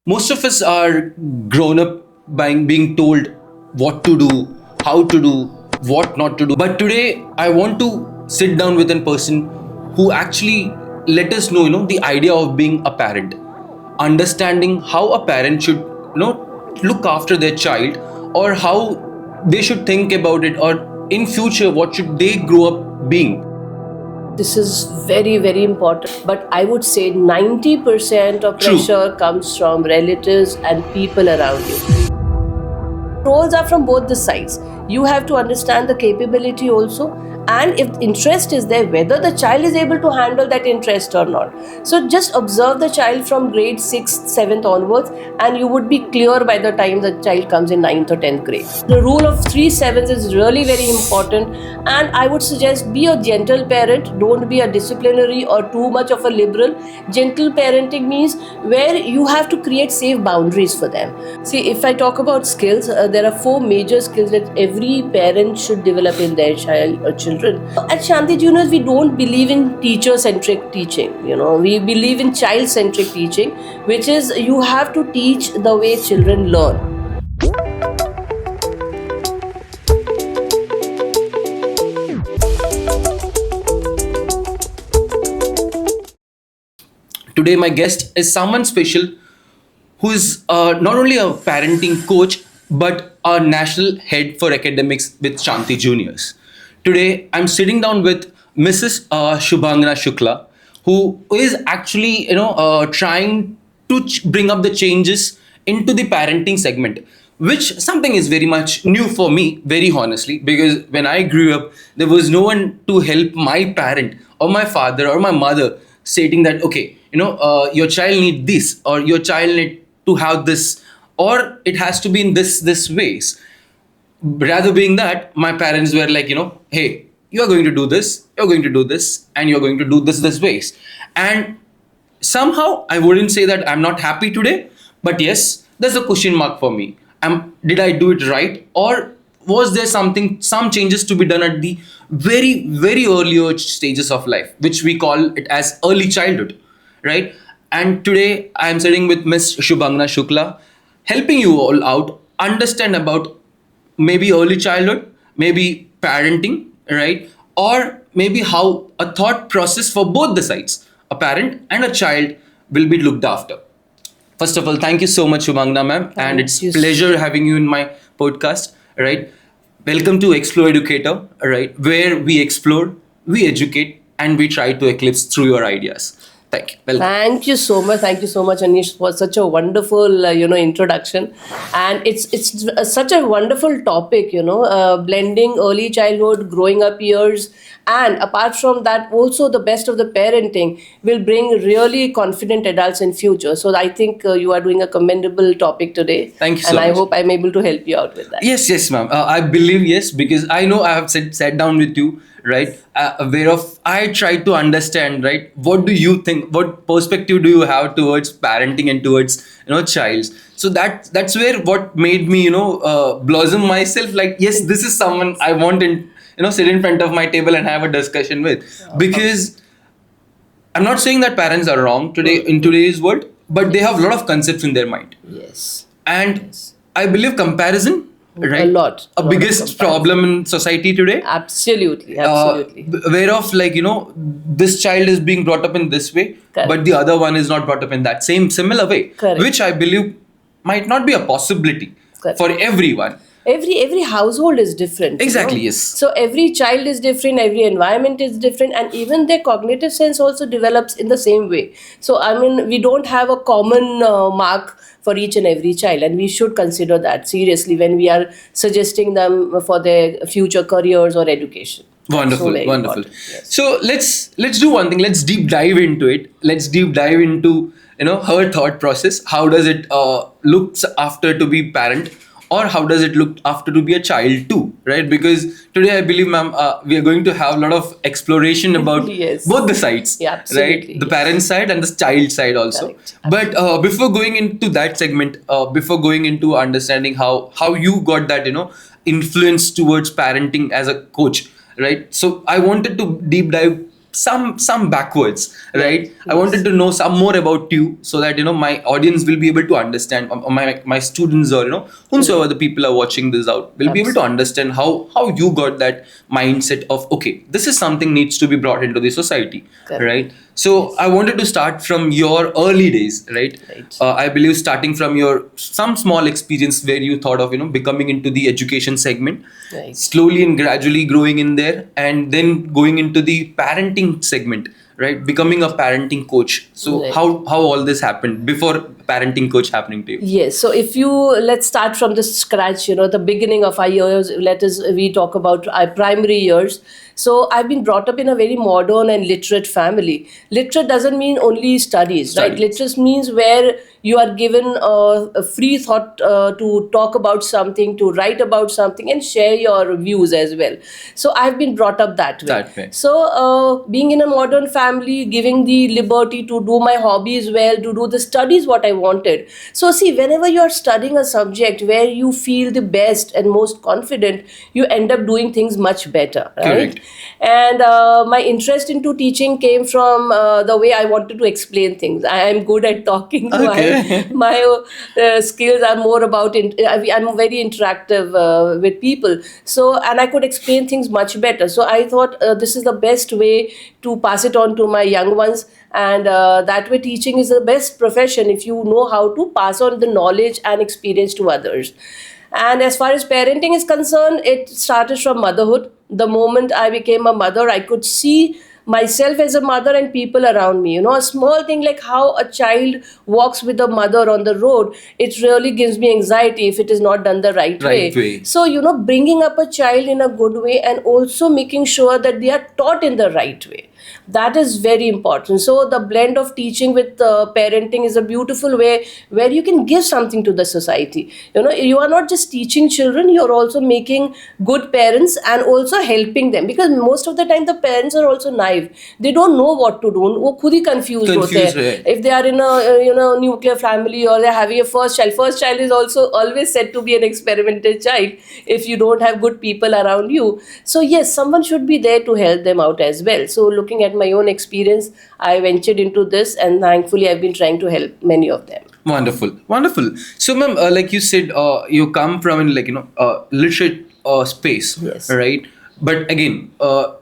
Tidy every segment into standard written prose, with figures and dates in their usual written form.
Most of us are grown up by being told what to do, how to do, what not to do. But today, I want to sit down with a person who actually let us know, the idea of being a parent, understanding how a parent should, look after their child, or how they should think about it, or in future, what should they grow up being. This is very, very important. But I would say 90% of True. pressure comes from relatives and people around you. Roles are from both the sides. You have to understand the capability also, and if interest is there, whether the child is able to handle that interest or not. So just observe the child from grade 6th, 7th onwards, and you would be clear by the time the child comes in 9th or 10th grade. The rule of 3 7s is really very important, and I would suggest be a gentle parent. Don't be a disciplinary or too much of a liberal. Gentle parenting means where you have to create safe boundaries for them. See, if I talk about skills, there are 4 major skills that every parent should develop in their child or children. At Shanti Juniors, we don't believe in teacher-centric teaching. We believe in child-centric teaching, which is you have to teach the way children learn. Today, my guest is someone special who is not only a parenting coach but a national head for academics with Shanti Juniors. Today, I'm sitting down with Mrs. Shubhangana Shukla, who is actually trying to bring up the changes into the parenting segment, which something is very much new for me, very honestly, because when I grew up, there was no one to help my parent or my father or my mother stating that, okay, your child need this, or your child need to have this, or it has to be in this ways. Rather being that, my parents were like, hey, you're going to do this, you're going to do this, and you're going to do this ways. And somehow I wouldn't say that I'm not happy today, but yes, there's a question mark for me. Did I do it right, or was there some changes to be done at the very, very earlier stages of life, which we call it as early childhood, right? And today I'm sitting with Miss Shubhangana Shukla, helping you all out understand about maybe early childhood, maybe parenting, right? Or maybe how a thought process for both the sides, a parent and a child, will be looked after. First of all, thank you so much, Shubhangana ma'am, and it's you. pleasure having you in my podcast, right? Welcome to Exploducator, right? Where we explore, we educate, and we try to eclipse through your ideas. Thank you. Welcome. Thank you so much. Thank you so much, Anish, for such a wonderful, introduction. And it's such a wonderful topic, blending early childhood, growing up years, and apart from that, also the best of the parenting will bring really confident adults in future. So I think you are doing a commendable topic today. Thank you so and I much. hope I'm able to help you out with that. Yes, ma'am. I believe yes, because I know I have sat down with you, right? Whereof I try to understand, right? What do you think? What perspective do you have towards parenting and towards childs? So that's where what made me blossom myself. Like, yes, this is someone I want in sit in front of my table and have a discussion with, because I'm not saying that parents are wrong today in today's world, but they have a lot of concepts in their mind. Yes. And I believe comparison, right? A lot A of biggest comparison. problem in society today. Absolutely. Whereof, this child is being brought up in this way, Correct. but the other one is not brought up in that same similar way, Correct. which I believe might not be a possibility Correct. for everyone. Every household is different. Exactly, yes. So every child is different, every environment is different, and even their cognitive sense also develops in the same way. So I mean, we don't have a common mark for each and every child, and we should consider that seriously when we are suggesting them for their future careers or education. Wonderful, very wonderful. important, yes. So let's do one thing. Let's deep dive into it. Let's deep dive into her thought process. How does it looks after to be parent, or how does it look after to be a child too, right? Because today I believe, ma'am, we are going to have a lot of exploration about Yes. both the sides, Yeah, absolutely, right? The yes. parent side and the child side also. Correct. But before going into that segment, before going into understanding how you got that influence towards parenting as a coach, right? So I wanted to deep dive some backwards, right? I wanted to know some more about you, so that my audience will be able to understand, my students, or whomsoever the people are watching this out, will be able to understand how you got that mindset of, okay, this is something needs to be brought into the society. Correct. Right? So I wanted to start from your early days, right? Right. I believe starting from your some small experience where you thought of becoming into the education segment, Right. slowly and gradually growing in there, and then going into the parenting segment, right? Becoming a parenting coach. So Right. how all this happened before parenting coach happening to you? Yes. So if you let's start from the scratch, the beginning of our years. We talk about our primary years. So I've been brought up in a very modern and literate family. Literate doesn't mean only studies, right? Studies. Literate means where you are given a free thought to talk about something, to write about something, and share your views as well. So I've been brought up that way. That way. So being in a modern family, giving the liberty to do my hobbies well, to do the studies what I wanted. So see, whenever you're studying a subject where you feel the best and most confident, you end up doing things much better, right? Correct. And my interest into teaching came from the way I wanted to explain things. I am good at talking. Okay. My skills are more about I'm very interactive with people. So, and I could explain things much better. So I thought this is the best way to pass it on to my young ones. And that way, teaching is the best profession if you know how to pass on the knowledge and experience to others. And as far as parenting is concerned, it started from motherhood. The moment I became a mother, I could see myself as a mother and people around me. A small thing like how a child walks with a mother on the road, it really gives me anxiety if it is not done the right way. So, bringing up a child in a good way and also making sure that they are taught in the right way. That is very important. So the blend of teaching with parenting is a beautiful way where you can give something to the society. You are not just teaching children, you are also making good parents and also helping them, because most of the time the parents are also naive. They don't know what to do. वो खुद ही confused होते हैं. Right. If they are in a nuclear family or they're having a first child is also always said to be an experimental child if you don't have good people around you. So yes, someone should be there to help them out as well. So looking at my own experience, I ventured into this, and thankfully I've been trying to help many of them. Wonderful. So, ma'am, like you said, you come from in literate space, Yes. right? But again,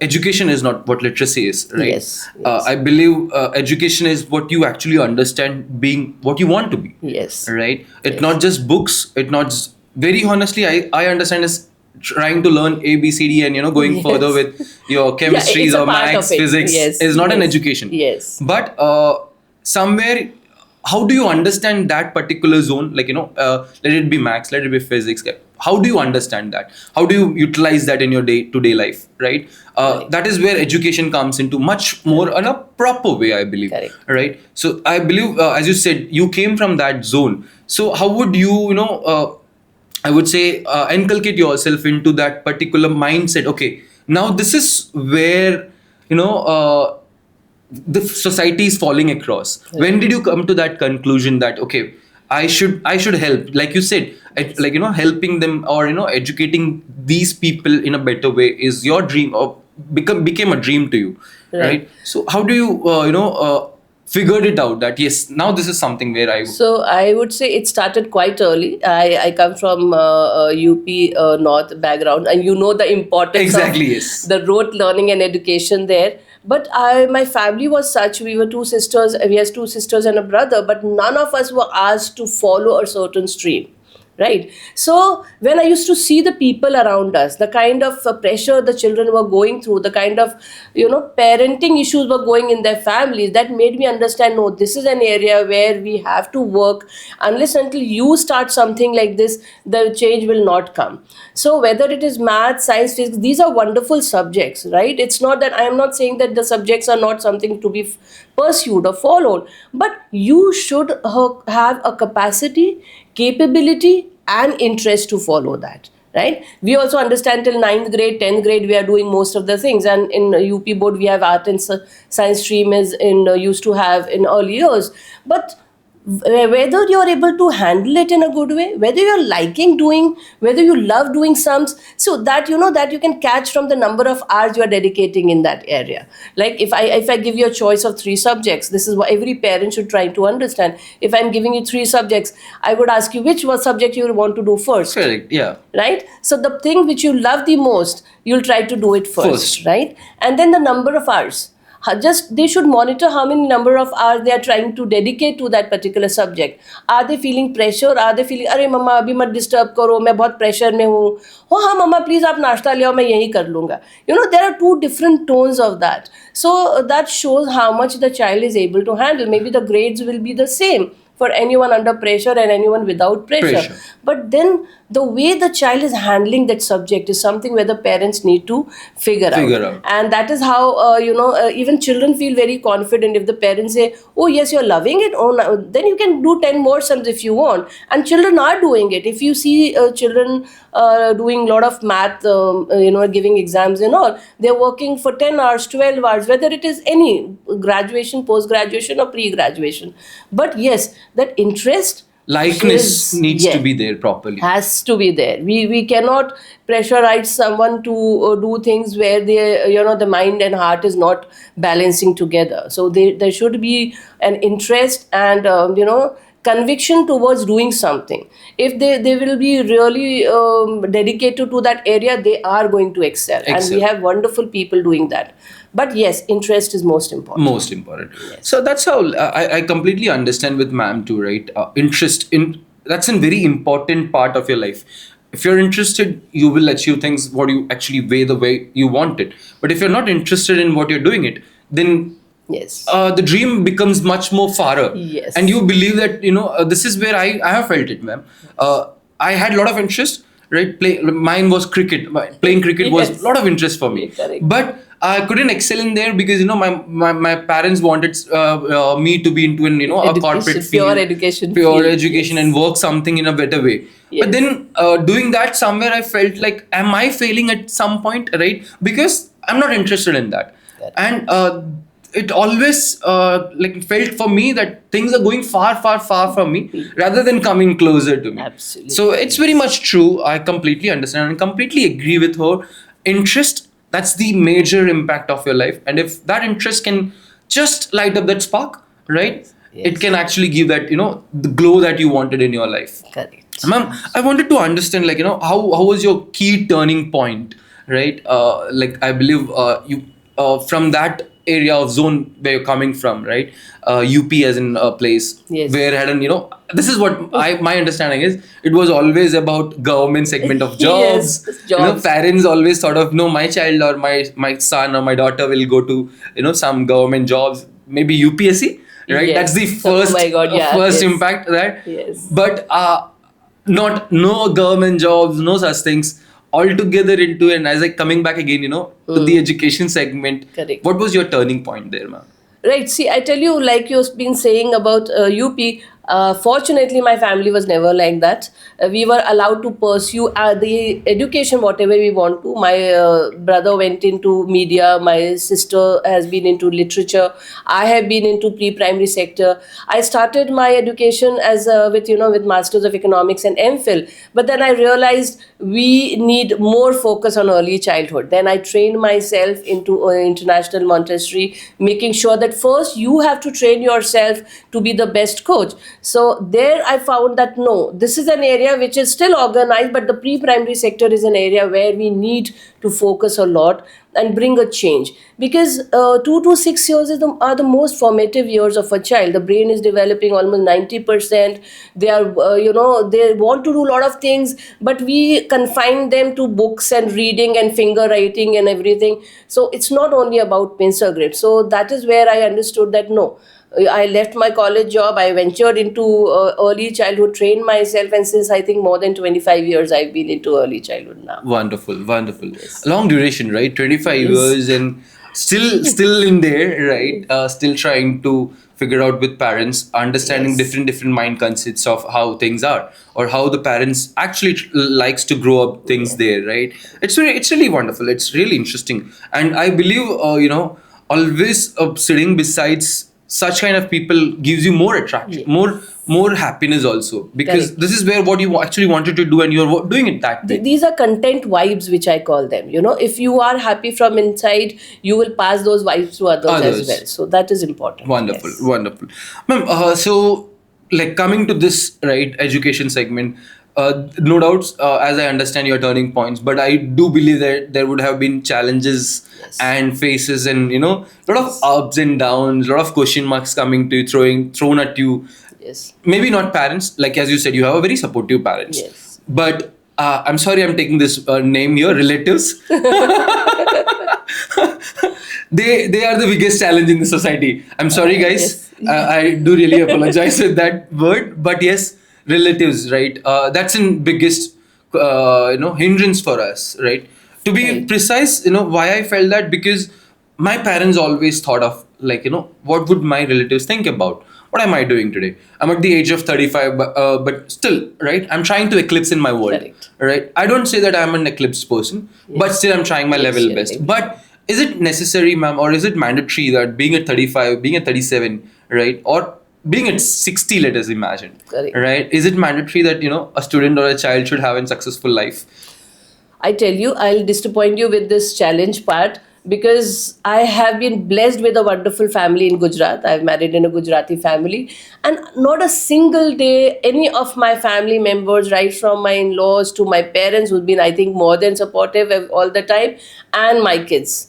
education is not what literacy is, right? Yes. I believe education is what you actually understand being what you want to be. Yes. Right? It's Yes. not just books. It's not just, very honestly, I understand is trying to learn A, B, C, D, and going Yes. further with your chemistries it's a or part of maths, it. physics Yes. is not an Yes. education. Yes. But somewhere, how do you understand that particular zone? Like, let it be maths, let it be physics. How do you understand that? How do you utilize that in your day-to-day life, right? Right. That is where education comes into much more in a proper way, I believe. Correct. Right? So I believe, as you said, you came from that zone. So how would you, I would say, inculcate yourself into that particular mindset? Okay, now this is where, the society is falling across. Right. When did you come to that conclusion that, okay, I should help, like you said, helping them, or educating these people in a better way is your dream, or became a dream to you, right? So how do you figured it out that yes, now this is something where I So I would say it started quite early. I come from UP North background, and the importance Exactly, of yes. the rote learning and education there. But my family was such. We were two sisters. We had two sisters and a brother, but none of us were asked to follow a certain stream. Right. So when I used to see the people around us, the kind of pressure the children were going through, the kind of parenting issues were going in their families, that made me understand, no, this is an area where we have to work. Unless until you start something like this, the change will not come. So whether it is math, science, physics, these are wonderful subjects, right? It's not that I am not saying that the subjects are not something to be pursued or followed, but you should have a capacity, capability, and interest to follow that, right? We also understand till 9th grade, 10th grade, we are doing most of the things. And in UP board, we have art and science stream is used to have in early years. But whether you're able to handle it in a good way, whether you're liking doing, whether you love doing sums, so that that you can catch from the number of hours you are dedicating in that area. Like if I give you a choice of three subjects, this is what every parent should try to understand. If I'm giving you three subjects, I would ask you which was subject you will want to do first. Correct. Yeah. Right, so the thing which you love the most, you'll try to do it first. Right, and then the number of hours. Just they should monitor how many number of hours they are trying to dedicate to that particular subject. Are they feeling pressure? Are they feeling अरे मम्मा अभी मत disturb करो, मैं बहुत pressure में हूँ. हो हाँ मम्मा प्लीज आप नाश्ता ले आओ, मैं यही कर लूँगा. There are two different tones of that. So that shows how much the child is able to handle. Maybe the grades will be the same for anyone under pressure and anyone without pressure. But then the way the child is handling that subject is something where the parents need to figure out. And that is how even children feel very confident if the parents say, oh yes, you're loving it, oh no, then you can do 10 more sums if you want. And children are doing it. If you see children doing a lot of math, giving exams and all, they're working for 10 hours, 12 hours, whether it is any graduation, post-graduation or pre-graduation. But yes, that interest, likeness needs to be there properly. Has to be there. We cannot pressurize someone to do things where they, the mind and heart is not balancing together. So there should be an interest and conviction towards doing something. If they will be really dedicated to that area, they are going to excel. And we have wonderful people doing that. But yes, interest is most important. Most important. Yes. So that's how I completely understand with ma'am too, right? Interest in that's a very important part of your life. If you're interested, you will achieve things what you actually the way you want it. But if you're not interested in what you're doing it, then yes, the dream becomes much more farther. Yes. And you believe that this is where I have felt it, ma'am. I had a lot of interest. Right, mine was cricket. Playing cricket was a lot of interest for me. Correct. But I couldn't excel in there because my parents wanted me to be into a corporate field, pure education, and work something in a better way. Yes. But then doing that somewhere, I felt like, am I failing at some point, right? Because I'm not interested in that, and it always felt for me that things are going far from me rather than coming closer to me. Absolutely. So it's very much true. I completely understand and completely agree with her. Interest, that's the major impact of your life. And if that interest can just light up that spark, right? Yes. It can actually give that, the glow that you wanted in your life. Correct. Ma'am, I wanted to understand, how was your key turning point, right? I believe you from that area of zone where you're coming from, right? UP as in a place where this is what my understanding is. It was always about government segment of jobs. Yes, jobs. Parents always thought of, no, my child or my son or my daughter will go to some government jobs, maybe UPSC, right? Yes. That's the first first impact that. Yes. But no government jobs, no such things. Altogether into, and as coming back again, to the education segment. Correct. What was your turning point there, ma'am? Right. See, I tell you, like you've been saying about UP, fortunately, my family was never like that. We were allowed to pursue the education whatever we want to. My brother went into media. My sister has been into literature. I have been into pre-primary sector. I started my education as with Masters of Economics and MPhil. But then I realized we need more focus on early childhood. Then I trained myself into international Montessori, making sure that first you have to train yourself to be the best coach. So there I found that no, this is an area which is still organized, but the pre-primary sector is an area where we need to focus a lot and bring a change, because 2 to 6 years are the most formative years of a child. The brain is developing almost 90%. They are they want to do a lot of things, but we confine them to books and reading and finger writing and everything. So it's not only about pencil grade. So that is where I understood that no, I left my college job, I ventured into early childhood, trained myself, and since I think more than 25 years, I've been into early childhood now. Wonderful. Yes. Long duration, right? 25 years and still in there, right? Still trying to figure out with parents, understanding different mind concepts of how things are, or how the parents actually likes to grow up things there, right? It's really wonderful. It's really interesting. And I believe, always sitting besides such kind of people gives you more attraction, more happiness also, because Correct. this is where what you actually wanted to do and you're doing it that way. These are content vibes, which I call them. If you are happy from inside, you will pass those vibes to others as Others. well. So that is important. Wonderful, Yes. wonderful. Ma'am, so like coming to this right education segment, no doubts, as I understand your turning points, but I do believe that there would have been challenges Yes. and phases and a lot of ups and downs, a lot of question marks coming to you, thrown at you. Yes. Maybe not parents, like as you said, you have a very supportive parents. Yes. But I'm sorry, I'm taking this name here, relatives. They are the biggest challenge in the society. I'm sorry, guys. Yes. I do really apologize with that word, but yes, relatives, right? That's in biggest hindrance for us, right? To be Right. precise, why I felt that, because my parents always thought of like what would my relatives think about. What am I doing today? I'm at the age of 35, but still, right? I'm trying to eclipse in my world, Correct. right? I don't say that I'm an eclipsed person, but still I'm trying my Yes, level you're best. right. But is it necessary, ma'am, or is it mandatory that being at 35, being at 37, right, or being at 60, let us imagine, Correct. right? Is it mandatory that a student or a child should have a successful life? I tell you, I'll disappoint you with this challenge part, because I have been blessed with a wonderful family in Gujarat. I've married in a Gujarati family, and not a single day any of my family members, right from my in-laws to my parents, who've been, I think, more than supportive all the time, and my kids,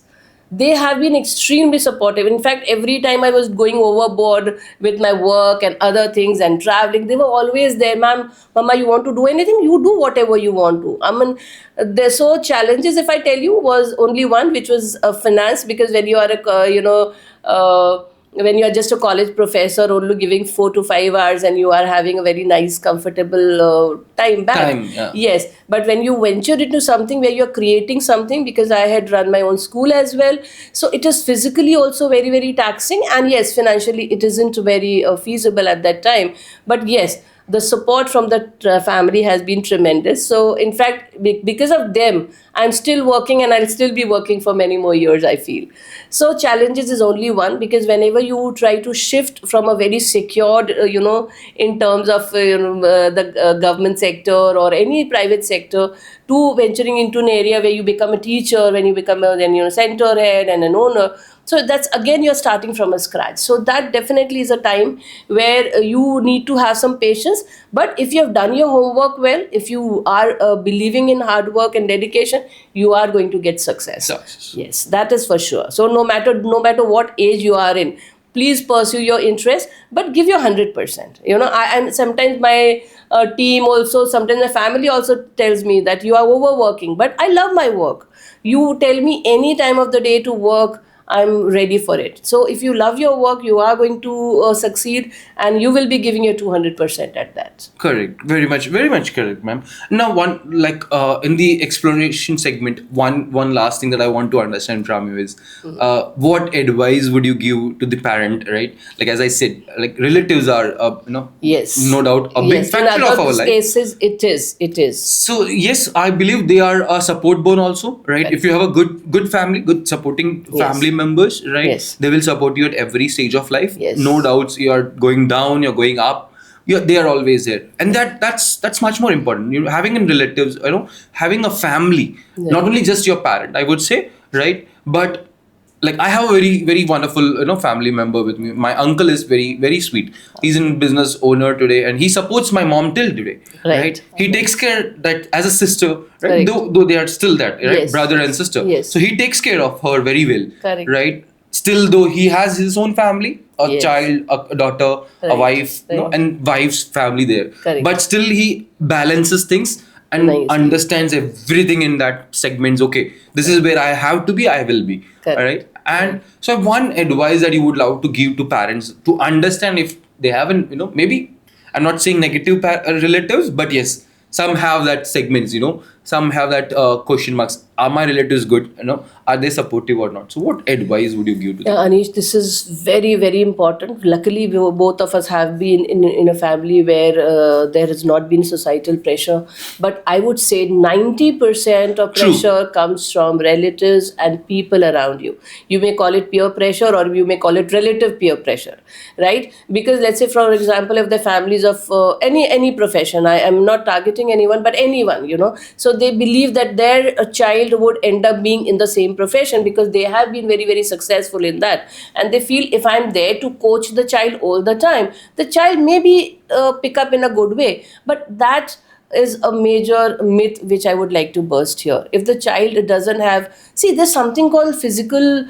they have been extremely supportive. In fact, every time I was going overboard with my work and other things and traveling, they were always there. Ma'am, Mama, you want to do anything? You do whatever you want to. I mean, there's so challenges, if I tell you, was only one, which was finance, because when you are when you are just a college professor, only giving 4 to 5 hours, and you are having a very nice, comfortable time back. Time, yeah. Yes, but when you venture into something where you're creating something, because I had run my own school as well, so it is physically also very, very taxing, and yes, financially it isn't very feasible at that time. But yes, the support from the family has been tremendous. So in fact, because of them, I'm still working, and I'll still be working for many more years, I feel. So challenges is only one, because whenever you try to shift from a very secured, in terms of the government sector or any private sector, to venturing into an area where you become a teacher, when you become a then center head and an owner, so that's again you're starting from a scratch. So that definitely is a time where you need to have some patience. But if you have done your homework well, if you are believing in hard work and dedication, you are going to get success. Success. Yes, that is for sure. So no matter what age you are in, please pursue your interest, but give your 100%. And sometimes my team also, sometimes my family also tells me that you are overworking, but I love my work. You tell me any time of the day to work, I'm ready for it. So if you love your work, you are going to succeed, and you will be giving your 200% at that. Correct. Very much correct, ma'am. Now, one like in the exploration segment, one last thing that I want to understand from you is what advice would you give to the parent, right? Like as I said, like relatives are Yes. no doubt a big Yes, in factor of our other life. cases, it is. So yes, I believe they are a support bone also, right? Right. If you have a good family, good supporting family members, right? Yes. They will support you at every stage of life. Yes. No doubts. You are going down, you're going up. They are always there, and that's much more important. Having in relatives, having a family, not only just your parent, I would say, right? But like I have a very very wonderful family member with me. My uncle is very very sweet. He's in business owner today, and he supports my mom till today. Right. He takes care that as a sister, right? Correct. Though they are still that, right? Yes. Brother and sister. Yes. So he takes care of her very well. Correct. Right. Still, though he has his own family, a Yes. child, a daughter, a Right. wife, Right. and wife's family there. Correct. But still, he balances things and Nicely. understands everything in that segments. Okay, this is where I have to be. I will be. Correct. All right. And so, one advice that you would love to give to parents to understand if they haven't, maybe I'm not saying negative relatives, but yes, some have that segments, some have that question marks. Are my relatives good? Are they supportive or not? So what advice would you give to Yeah, them? Anish, this is very, very important. Luckily, both of us have been in a family where there has not been societal pressure. But I would say 90% of True. pressure comes from relatives and people around you. You may call it peer pressure or you may call it relative peer pressure, right? Because let's say, for example, if the families of any profession, I am not targeting anyone, but anyone, so they believe that their child would end up being in the same profession because they have been very, very successful in that, and they feel if I'm there to coach the child all the time, the child maybe pick up in a good way. But that is a major myth which I would like to burst here. If the child doesn't have, see, there's something called physical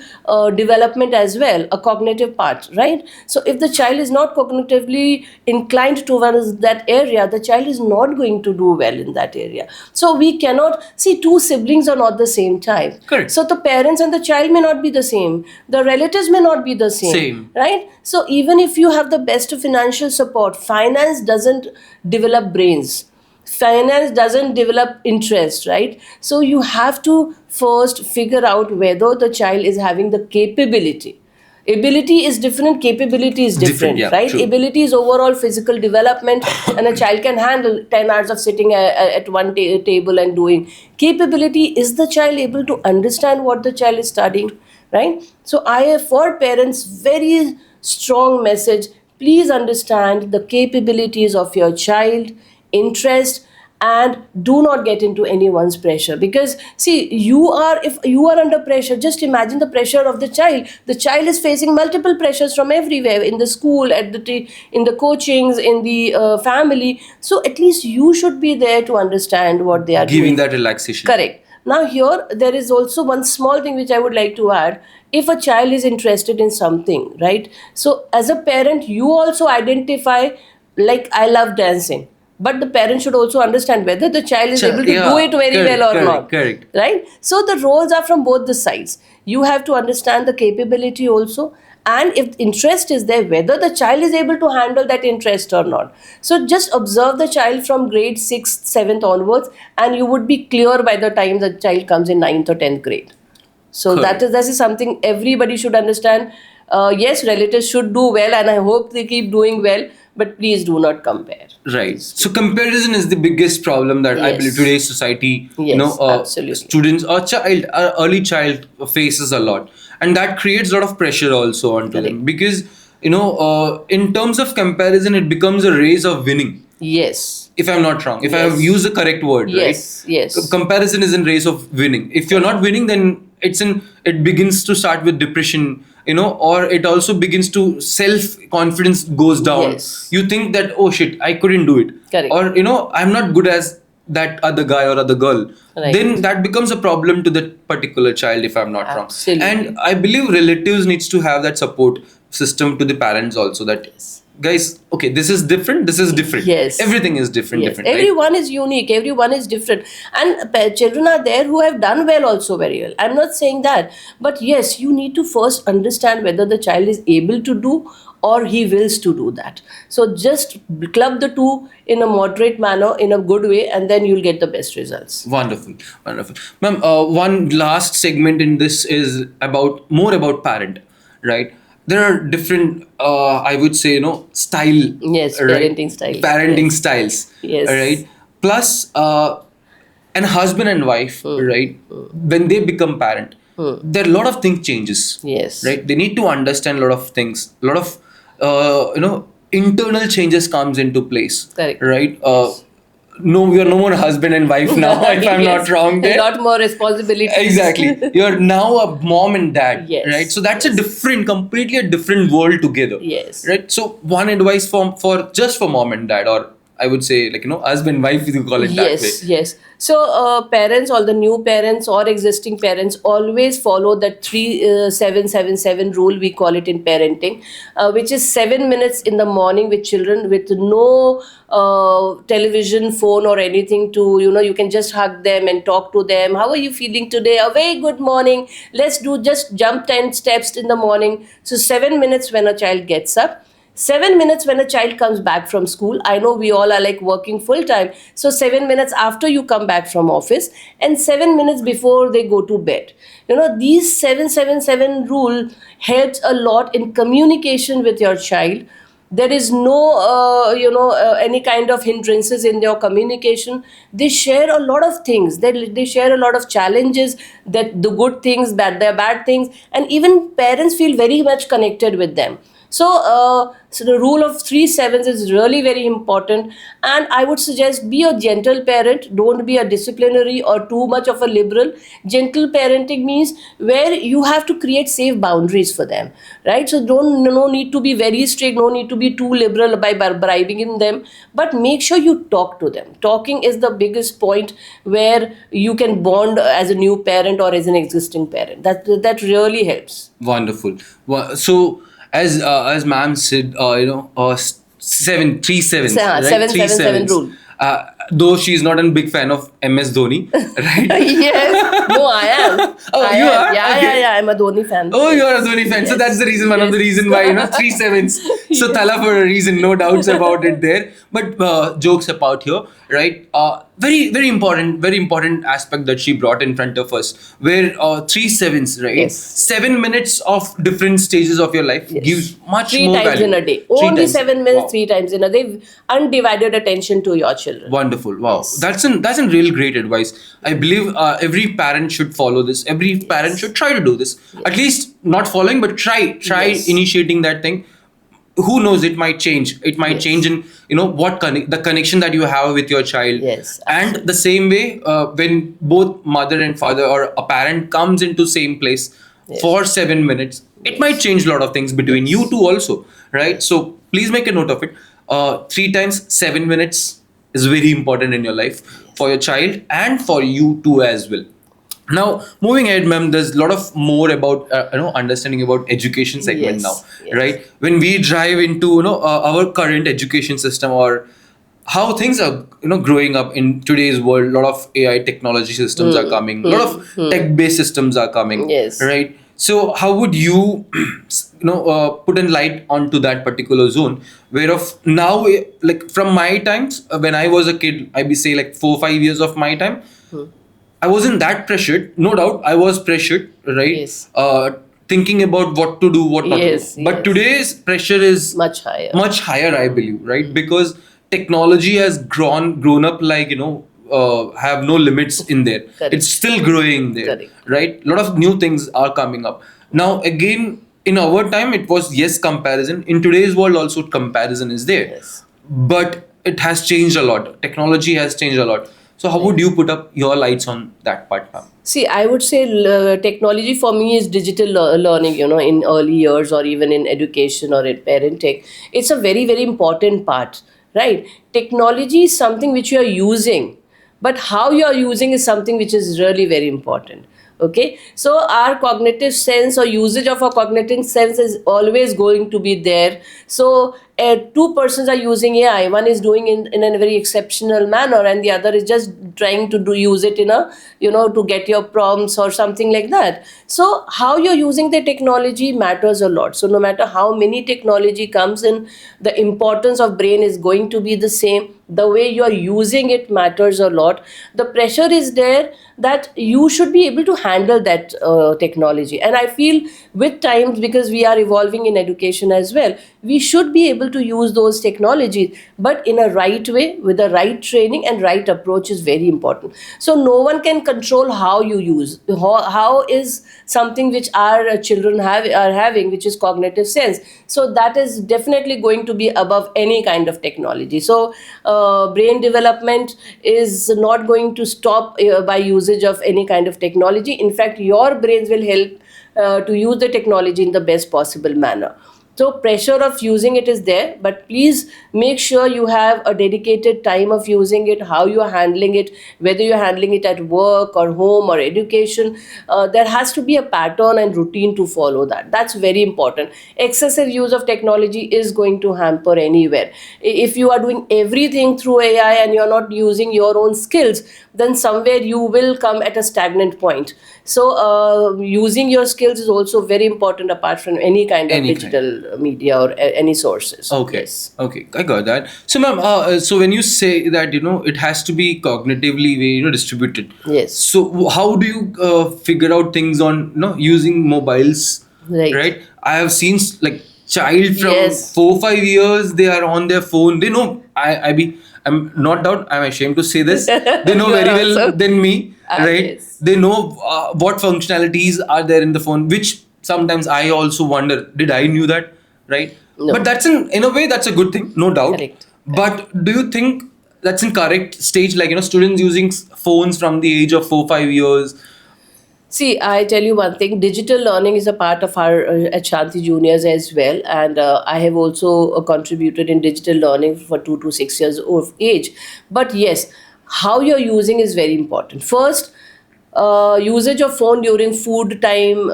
development as well, a cognitive part, right? So if the child is not cognitively inclined towards that area, the child is not going to do well in that area. So we cannot see, two siblings are not the same type. Correct. So the parents and the child may not be the same. The relatives may not be the same. Same. Right? So even if you have the best financial support, finance doesn't develop brains. Finance doesn't develop interest, right? So you have to first figure out whether the child is having the capability. Ability is different, capability is different, yeah, right? true. Ability is overall physical development, and a child can handle 10 hours of sitting at one table and doing. Capability is the child able to understand what the child is studying, right? So I have, for parents, very strong message: please understand the capabilities of your child, interest, and do not get into anyone's pressure. Because see, if you are under pressure, just imagine the pressure of the child is facing multiple pressures from everywhere, in the school, in the coachings, in the family. So at least you should be there to understand what they are Giving doing. that relaxation. Correct. Now here there is also one small thing which I would like to add. If a child is interested in something, right? So as a parent, you also identify, like, I love dancing. But the parent should also understand whether the child is able to do it very correct, well or correct, not. correct. Right? So the roles are from both the sides. You have to understand the capability also. And if interest is there, whether the child is able to handle that interest or not. So just observe the child from grade 6th, 7th onwards, and you would be clear by the time the child comes in 9th or 10th grade. So Correct. that is something everybody should understand. Yes, relatives should do well, and I hope they keep doing well, but please do not compare. Right. So comparison is the biggest problem that I Yes. believe today's society, Yes, absolutely. students or early child faces a lot, and that creates a lot of pressure also onto them, Correct. because in terms of comparison, it becomes a race of winning. Yes. If I'm not wrong, if I have Yes. used the correct word, Yes, right? yes. Comparison is in race of winning. If you're not winning, then it begins to start with depression, or it also begins to self confidence goes down. Yes. You think that, oh shit, I couldn't do it, Correct. or I'm not good as that other guy or other girl. Right. Then that becomes a problem to that particular child, if I'm not Absolutely. wrong. And I believe relatives needs to have that support system to the parents also, that guys, okay, this is different, Yes. everything is different. Yes, Right? everyone is unique, everyone is different, and children are there who have done well also very well. I'm not saying that, but yes, you need to first understand whether the child is able to do or he wills to do that. So just club the two in a moderate manner, in a good way, and then you'll get the best results. Wonderful, wonderful, ma'am. One last segment in this is more about parent, right? There are different, I would say, style. Yes, right? parenting styles. Parenting Yes. styles. Yes. Right. Plus, an husband and wife, right? When they become parent, there are a lot of things changes. Yes. Right. They need to understand a lot of things. A lot of internal changes comes into place. Correct. Right. No, we are no more husband and wife now, if I'm Yes. not wrong A there. lot more responsibility. Exactly. You're now a mom and dad, Yes. right? So that's completely a different world together. Yes. Right. So one advice for just for mom and dad, or I would say, like, husband, wife, you call it that way. Yes. So parents, all the new parents or existing parents, always follow that 7-7-7 rule, we call it in parenting, which is 7 minutes in the morning with children, with no television, phone or anything to, you can just hug them and talk to them. How are you feeling today? A very good morning. Let's just jump 10 steps in the morning. So 7 minutes when a child gets up. 7 minutes when a child comes back from school. I know we all are like working full time. So 7 minutes after you come back from office and 7 minutes before they go to bed. These 777 rule helps a lot in communication with your child. There is no any kind of hindrances in their communication. They share a lot of things. They share a lot of challenges, that the good things, the bad things, and even parents feel very much connected with them. So the rule of 3 7s is really very important, and I would suggest be a gentle parent. Don't be a disciplinary or too much of a liberal. Gentle parenting means where you have to create safe boundaries for them, right? So no need to be very strict, no need to be too liberal by bribing in them, but make sure you talk to them. Talking is the biggest point where you can bond as a new parent or as an existing parent. That really helps. Wonderful. So as ma'am said, 7 3 7s, right? 7 7 7 rule. Though she's not a big fan of MS Dhoni, right? Yes. No, I am. Oh, I you am. are? Yeah, Okay. yeah. I'm a Dhoni fan. Oh, you're a Dhoni fan. So that's the reason, one of the reason why, 3 7s. So Tala for a reason, no doubts about it there. But jokes apart here, right? Very, very important aspect that she brought in front of us, where 3 7s, right? Yes. 7 minutes of different stages of your life gives much Three more times value. in a day. Three Only times. 7 minutes, Wow. 3 times in a day. Undivided attention to your children. Wonderful. Wow. Yes. That's a real great advice. I believe every parent should follow this. Every parent should try to do this. At least not following, but try Yes. initiating that thing. Who knows, it might change. It might change in the connection that you have with your child. Yes, And the same way, when both mother and father or a parent comes into same place for 7 minutes, it might change a lot of things between you two also, right? So please make a note of it. 3 times 7 minutes is very important in your life for your child and for you too as well. Now, moving ahead, ma'am, there's a lot of more about understanding about education segment Yes, now, yes. right? When we drive into our current education system, or how things are growing up in today's world, a lot of AI technology systems are coming, a lot of tech-based systems are coming, Yes. right? So, how would you put in light onto that particular zone? Whereof now, like from my times when I was a kid, I be say like 4 5 years of my time. I wasn't that pressured. No doubt, I was pressured, right? Yes. Thinking about what to do, what not Yes, to do. But yes. today's pressure is Much higher. much higher, I believe, right? Because technology has grown up like have no limits in there. Correct. It's still growing there, Correct. right? A lot of new things are coming up now. Again, in our time, it was comparison. In today's world, also comparison is there, Yes. but it has changed a lot. Technology has changed a lot. So how would you put up your lights on that part, ma'am? See, I would say technology for me is digital learning, in early years or even in education or in parenting. It's a very, very important part, right? Technology is something which you are using, but how you are using is something which is really very important. Okay, so our cognitive sense or usage of our cognitive sense is always going to be there. So two persons are using AI. One is doing in a very exceptional manner, and the other is just trying to use it in a to get your prompts or something like that. So how you're using the technology matters a lot. So no matter how many technology comes in, the importance of brain is going to be the same. The way you are using it matters a lot. The pressure is there that you should be able to handle that technology. And I feel with times, because we are evolving in education as well, we should be able to use those technologies, but in a right way, with the right training and right approach is very important. So no one can control how you use. How is something which our children are having, which is cognitive sense. So that is definitely going to be above any kind of technology. So brain development is not going to stop by usage of any kind of technology. In fact, your brains will help to use the technology in the best possible manner. So pressure of using it is there, but please make sure you have a dedicated time of using it, how you are handling it, whether you're handling it at work or home or education. There has to be a pattern and routine to follow that. That's very important. Excessive use of technology is going to hamper anywhere. If you are doing everything through AI and you're not using your own skills, then somewhere you will come at a stagnant point. So using your skills is also very important apart from any kind of digital media or any sources. Okay. Yes. Okay, I got that. So, ma'am, so when you say that it has to be cognitively distributed. Yes. So how do you figure out things on using mobiles? Right. Right. I have seen like child from Yes. 4 5 years, they are on their phone. They know. I'm not doubt. I'm ashamed to say this. They know You are very well also. than me. Right. Yes. They know what functionalities are there in the phone, which sometimes I also wonder, did I knew that, right? No. But that's in a way that's a good thing, no doubt. Correct. But do you think that's in correct stage, like students using phones from the age of 4 5 years? See, I tell you one thing, digital learning is a part of our at Shanti Juniors as well. And I have also contributed in digital learning for 2 to 6 years of age. But yes, how you're using is very important. First, usage of phone during food time,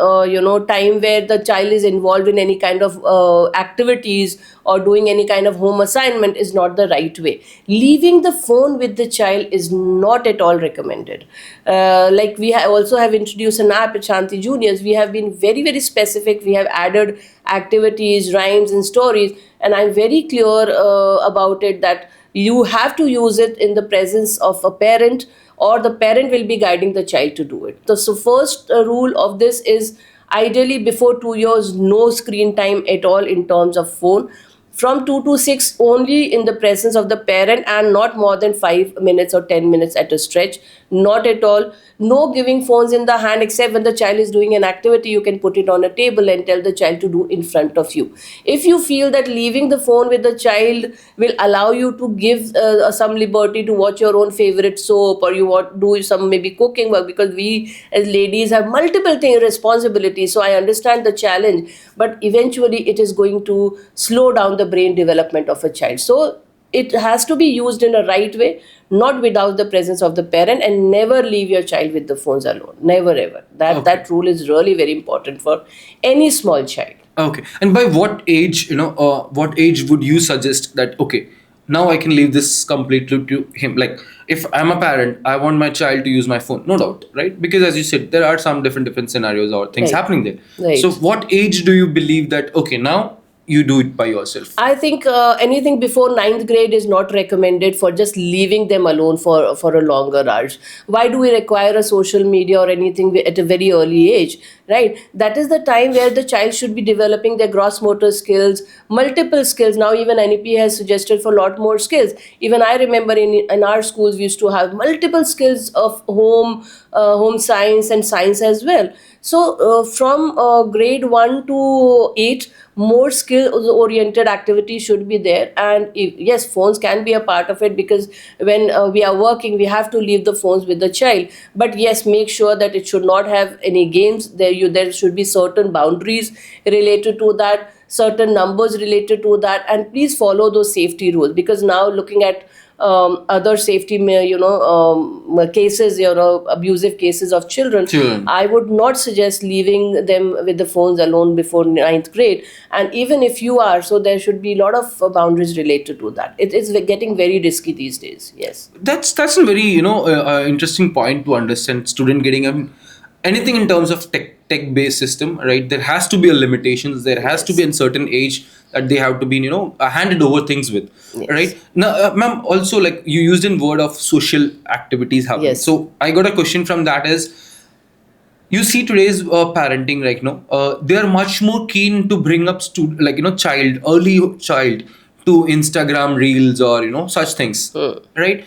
time where the child is involved in any kind of activities or doing any kind of home assignment is not the right way. Leaving the phone with the child is not at all recommended. Like we also have introduced an app at Shanti Juniors. We have been very, very specific. We have added activities, rhymes, and stories, and I'm very clear about it that you have to use it in the presence of a parent, or the parent will be guiding the child to do it. So first rule of this is ideally before 2 years, no screen time at all in terms of phone. From 2 to 6, only in the presence of the parent and not more than 5 minutes or 10 minutes at a stretch. Not at all. No giving phones in the hand except when the child is doing an activity. You can put it on a table and tell the child to do in front of you. If you feel that leaving the phone with the child will allow you to give some liberty to watch your own favorite soap, or you want do some maybe cooking work, because we as ladies have multiple responsibilities. So I understand the challenge, but eventually it is going to slow down the brain development of a child. So it has to be used in a right way, not without the presence of the parent, and never leave your child with the phones alone. Never ever. That rule is really very important for any small child. Okay. And by what age, what age would you suggest that, okay, now I can leave this completely to him? Like, if I'm a parent, I want my child to use my phone, no doubt, right? Because as you said, there are some different scenarios or things Right. happening there. Right. So, what age do you believe that, okay, now you do it by yourself? I think anything before ninth grade is not recommended for just leaving them alone for a longer hours. Why do we require a social media or anything at a very early age, right? That is the time where the child should be developing their gross motor skills, multiple skills. Now even NEP has suggested for a lot more skills. Even I remember in our schools we used to have multiple skills of home science and science as well. So from grade 1 to 8, more skill oriented activities should be there. And yes, phones can be a part of it, because when we are working we have to leave the phones with the child. But yes, make sure that it should not have any games there should be certain boundaries related to that, certain numbers related to that, and please follow those safety rules. Because now looking at other safety cases, abusive cases of children, I would not suggest leaving them with the phones alone before ninth grade. And even if you are, so there should be a lot of boundaries related to that. It's getting very risky these days. Yes. That's a very interesting point to understand. Student getting anything in terms of tech based system, right? There has to be a limitations. There has to be a certain age that they have to be handed over things with, Yes. right? Now, ma'am, also like you used in word of social activities happening. Yes. So I got a question from that is, you see today's parenting right now, they are much more keen to bring up early child to Instagram reels or such things, right?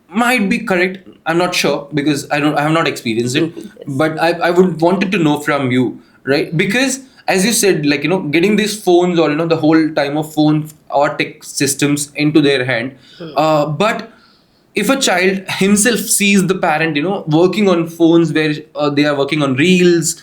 Might be correct, I'm not sure, because I have not experienced it. Yes. But I would wanted to know from you, right? Because as you said, getting these phones or the whole time of phone or tech systems into their hand, but if a child himself sees the parent working on phones where they are working on reels,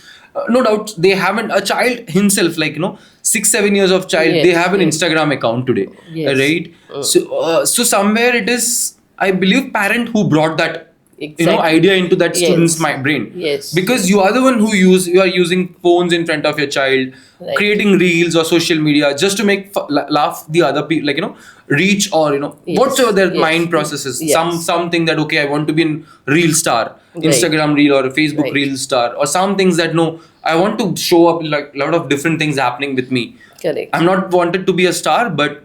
no doubt they haven't, a child himself, 6 7 years of child, they Yes, have an yes. Instagram account today, Yes. right? So somewhere it is, I believe, parent who brought that Exactly. idea into that Yes. student's brain. Yes. Because you are the one who you are using phones in front of your child, Right. creating reels or social media just to make laugh the other people, reach, or Yes, whatsoever their yes, mind processes. yes. Something that, okay, I want to be in reel star, Right. Instagram reel or a Facebook Right. reel star, or some things that, no, I want to show up like a lot of different things happening with me. Correct. I'm not wanted to be a star, but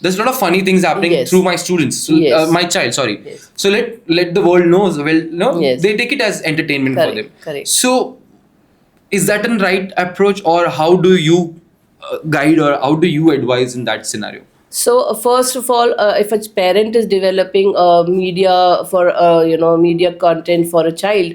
there's a lot of funny things happening Yes. through my students. So, Yes. my child, sorry. Yes. So let the world knows. Well, Yes. they take it as entertainment for Correct, them. correct. So, is that a right approach, or how do you guide, or how do you advise in that scenario? So first of all, if a parent is developing media for media content for a child,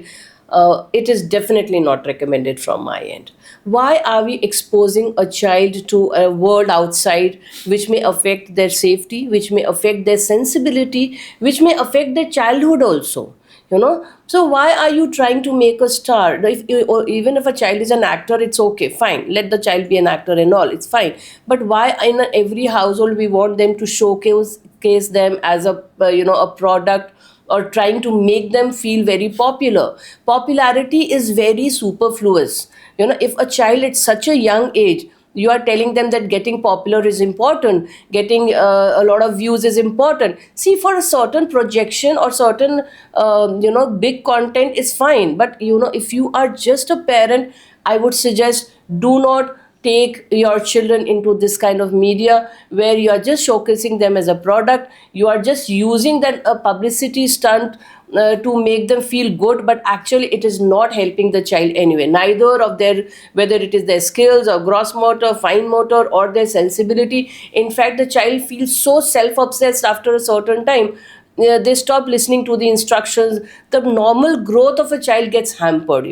it is definitely not recommended from my end. Why are we exposing a child to a world outside which may affect their safety, which may affect their sensibility, which may affect their childhood also? So why are you trying to make a star? Or even if a child is an actor, it's okay, fine, let the child be an actor and all, it's fine. But why in every household we want them to showcase them as a product, or trying to make them feel very popular? Popularity is very superfluous. If a child at such a young age, you are telling them that getting popular is important, getting a lot of views is important. See, for a certain projection or certain big content is fine, but if you are just a parent, I would suggest, do not take your children into this kind of media where you are just showcasing them as a product. You are just using that publicity stunt to make them feel good, but actually it is not helping the child anyway, neither of their, whether it is their skills or gross motor, fine motor, or their sensibility. In fact, the child feels so self-obsessed after a certain time. They stop listening to the instructions. The normal growth of a child gets hampered.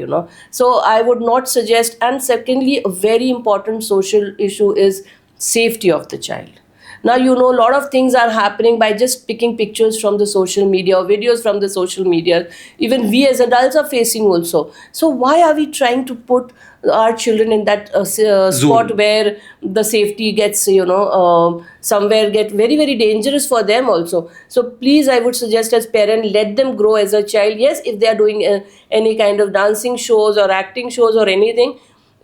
So I would not suggest. And secondly, a very important social issue is safety of the child. Now, a lot of things are happening by just picking pictures from the social media or videos from the social media. Even we as adults are facing also. So why are we trying to put our children in that spot where the safety gets, somewhere get very, very dangerous for them also? So please, I would suggest as parent, let them grow as a child. Yes, if they are doing any kind of dancing shows or acting shows or anything,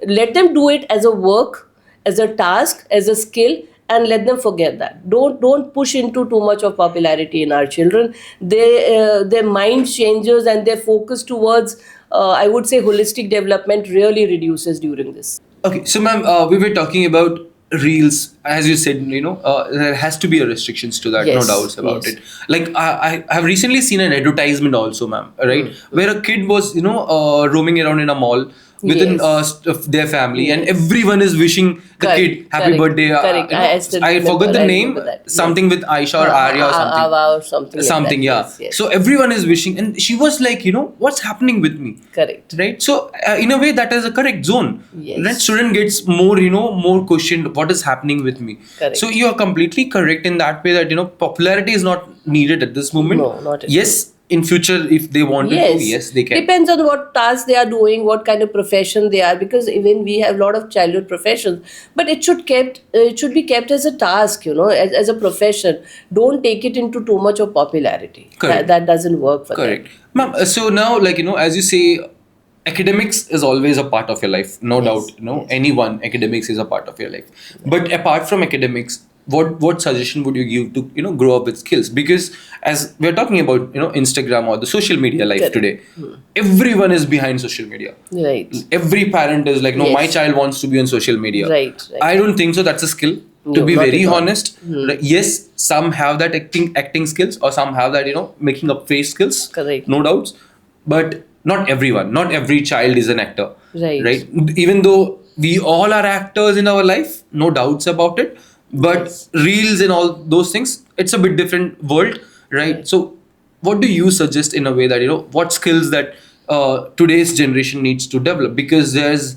let them do it as a work, as a task, as a skill, and let them forget that. Don't push into too much of popularity in our children. Their mind changes, and their focus towards I would say holistic development really reduces during this. Okay, so ma'am, we were talking about reels, as you said. There has to be a restrictions to that, no Yes, doubts about yes. it. Like I have recently seen an advertisement also, ma'am, right, where a kid was roaming around in a mall within Yes. their family, and Yes. everyone is wishing the Correct, kid happy correct, birthday. correct. I still I remember. forgot the I name, remember that. Yes. something with Aisha or Arya or something. Ava or something like Something, that. yeah. Yes, yes. So everyone is wishing, and she was like, what's happening with me? Correct. Right. So in a way, that is a correct zone. Yes. Right. Student gets more, more questioned, what is happening with me. Correct. So you are completely correct in that way, that popularity is not needed at this moment. No, not at yes, in future, if they wanted to, yes, they can. Depends on what task they are doing, what kind of profession they are, because even we have a lot of childhood professions, but it should be kept as a task, as a profession. Don't take it into too much of popularity. Correct. That doesn't work for Correct. them. Ma'am, so now, like, as you say, academics is always a part of your life, no Yes, doubt. yes. Anyone, academics is a part of your life. But apart from academics, what suggestion would you give to grow up with skills? Because as we're talking about Instagram or the social media life Correct. today, everyone is behind social media. Right. Every parent is like, no, Yes. my child wants to be on social media. Right, right. I don't think so. That's a skill. To No, be not very at all. honest, like, yes, some have that acting skills, or some have that making up face skills. Correct. No doubts, but not everyone. Not every child is an actor. Right. Right. Even though we all are actors in our life, no doubts about it. But Yes. reels and all those things, it's a bit different world, right? Right. So, what do you suggest in a way that what skills that today's generation needs to develop? Because there's